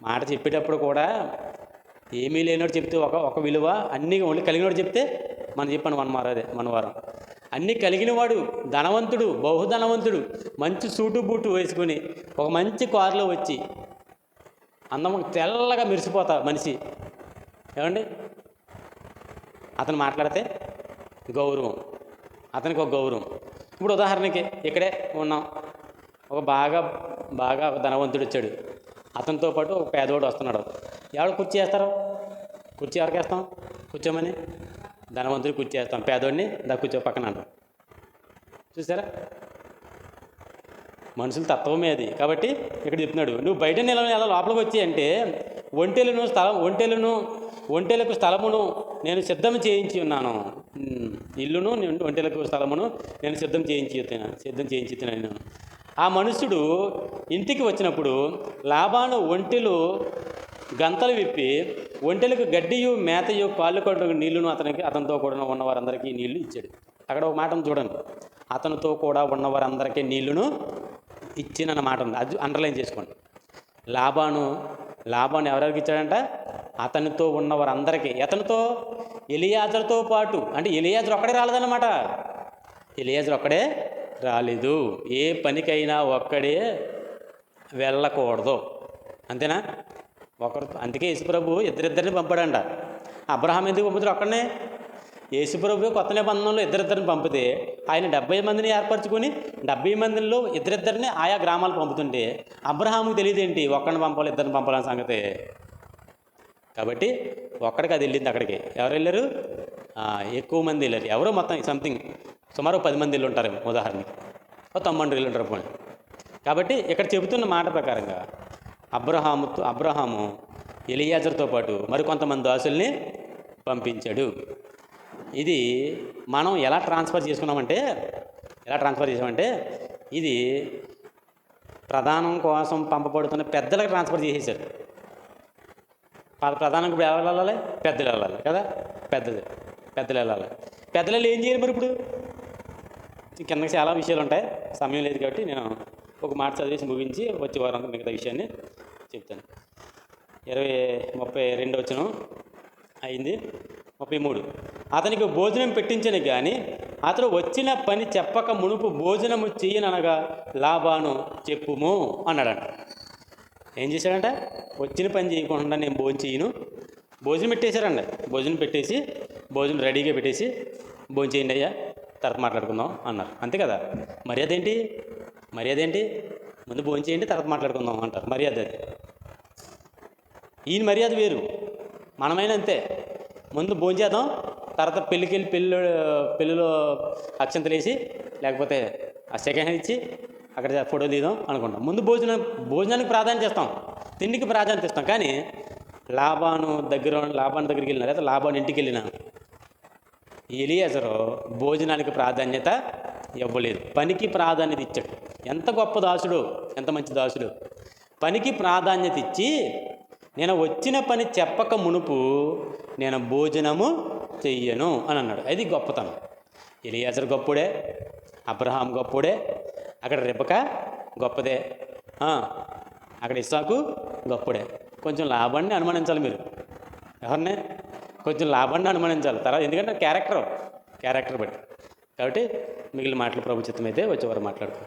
మాట చెప్పేటప్పుడు కూడా ఏమీ లేనివాడు చెప్తే ఒక విలువ, అన్నీ ఓన్లీ కలిగినవాడు చెప్తే మనం చెప్పాను మన వారం. అన్నీ కలిగినవాడు ధనవంతుడు, బహుధనవంతుడు, మంచి సూటు బూటు వేసుకొని ఒక మంచి కారులో వచ్చి అందం తెల్లగా మెరిసిపోతా మనిషి, ఏమండి? అతను మాట్లాడితే గౌరవం, అతనికి ఒక గౌరవం. ఇప్పుడు ఉదాహరణకి ఇక్కడే ఉన్నాం, ఒక బాగా ధనవంతుడు వచ్చాడు, అతనితో పాటు ఒక పేదవాడు వస్తున్నాడు. ఎవరు కుర్చీ వేస్తారు? కుర్చీ ఎవరికి వేస్తాం? కూర్చోమని ధనవంతుడికి కుర్చీ వేస్తాం, పేదోడిని కూర్చో పక్కన అంటాం. చూసారా? మనుషుల తత్వమే అది. కాబట్టి ఇక్కడ చెప్తున్నాడు, నువ్వు బయట నిలవని ఎలా లోపలికి వచ్చి అంటే ఒంటెలకు స్థలమును నేను సిద్ధం చేయించి ఉన్నాను. ఇల్లును ఒంటెలకు స్థలమును నేను సిద్ధం చేయించి నేను. ఆ మనుషుడు ఇంటికి వచ్చినప్పుడు లాబాను ఒంటెలు గంతలు విప్పి ఒంటెలకు గడ్డియు మేతయు కాళ్ళు కొట్టకు నీళ్లును అతనితో కూడా ఉన్నవారందరికీ నీళ్లు ఇచ్చాడు. అక్కడ ఒక మాట చూడండి, అతనితో కూడా ఉన్నవారందరికీ నీళ్లును ఇచ్చిన మాట ఉంది. అది అండర్లైన్ చేసుకోండి. లాబాను ఎవరెవరికి ఇచ్చాడంట? అతనితో ఉన్నవారందరికీ. అతనితో ఎలియాజరుతో పాటు, అంటే ఎలియాజరు ఒక్కడే రాలేదన్నమాట. ఎలియాజరు ఒక్కడే రాలేదు. ఏ పనికైనా ఒక్కడే వెళ్ళకూడదు, అంతేనా? అందుకే యేసుప్రభు ఇద్దరిద్దరిని పంపాడంట. అబ్రహాం ఎందుకు పంపుతారు ఒక్కడనే? యేసుప్రభు కొత్త నిబంధనలో ఇద్దరిద్దరిని పంపితే ఆయన 70 మందిని ఏర్పరచుకొని 70 మందిలో ఇద్దరిద్దరిని ఆయా గ్రామాలు పంపుతుంటే అబ్రహాముకి తెలియదేంటి ఒక్కడిని పంపాలి ఇద్దరిని పంపాలనే సంగతి? కాబట్టి ఒక్కడికి అది వెళ్ళింది. అక్కడికి ఎవరు వెళ్ళారు? ఎక్కువ మంది వెళ్ళారు. ఎవరో మొత్తం సంథింగ్ సుమారు 10 మంది వెళ్ళి ఉంటారేమో, ఉదాహరణకి 90 వెళ్ళి ఉంటారు పోనీ. కాబట్టి ఇక్కడ చెబుతున్న మాట ప్రకారంగా అబ్రహాము ఎలియాజరుతో పాటు మరికొంతమంది దాసుల్ని పంపించాడు. ఇది మనం ఎలా ట్రాన్స్ఫర్ చేసామంటే ఇది ప్రధానం కోసం పంపబడుతున్న పెద్దలకు ట్రాన్స్ఫర్ చేసేసారు. ప్రధానంగా ఇప్పుడు ఎవరు వెళ్ళాలి? పెద్దలు వెళ్ళాలి కదా, పెద్దలు వెళ్ళాలి. పెద్దలు ఏం చేయాలి మరి ఇప్పుడు? కిందకి చాలా విషయాలు ఉంటాయి, సమయం లేదు కాబట్టి నేను ఒక మాట చదివేసి ముగించి వచ్చే వారం మిగతా విషయాన్ని చెప్తాను. 32 వచనం అయింది. 33, అతనికి భోజనం పెట్టించను కానీ అతడు వచ్చిన పని చెప్పక మునుపు భోజనము చేయననగా లాబాను చెప్పుము అన్నాడంట. ఏం చేశాడంట? వచ్చిన పని చేయకుండా నేను భోజనం చేయను. భోజనం పెట్టేశారండి. భోజనం పెట్టేసి భోజనం రెడీగా పెట్టేసి భోజనం చేయండి అయ్యా, తర్వాత మాట్లాడుకుందాం అన్నారు. అంతే కదా. మర్యాద ఏంటి? ముందు భోజనం చేయండి, తర్వాత మాట్లాడుకుందాం అంటారు. మర్యాద అది. ఈయన మర్యాద వేరు. మనమైనా అంతే. ముందు భోజనం చేద్దాం, తర్వాత పెళ్ళిలో అక్షంతలు వేసి లేకపోతే ఆ సెకండ్ హ్యాండ్ ఇచ్చి అక్కడ ఫోటో తీద్దాం అనుకుంటాం. ముందు భోజనానికి ప్రాధాన్యత ఇస్తాం, తిండికి ప్రాధాన్యత ఇస్తాం. కానీ లాబాను దగ్గరికి వెళ్ళినా లేదా లాబాను ఇంటికి వెళ్ళినా ఎలియాజరు భోజనానికి ప్రాధాన్యత ఇవ్వలేదు, పనికి ప్రాధాన్యత ఇచ్చాడు. ఎంత గొప్ప దాసుడు, ఎంత మంచి దాసుడు. పనికి ప్రాధాన్యత ఇచ్చి నేను వచ్చిన పని చెప్పక మునుపు నేను భోజనము చెయ్యను అని అన్నాడు. అది గొప్పతనం. ఎలియాజరు గొప్పడే, అబ్రహాం గొప్పడే, అక్కడ రెబెకా గొప్పదే, అక్కడ ఇస్సాకు గొప్పడే. కొంచెం లాభాన్ని అనుమానించాలి మీరు. ఎవరినే కొంచెం లాభాన్ని అనుమానించాలి తర్వాత, ఎందుకంటే క్యారెక్టర్ బట్టి. కాబట్టి మిగిలిన మాటలు ప్రభు చిత్తం అయితే వచ్చేవారు మాట్లాడుతాం.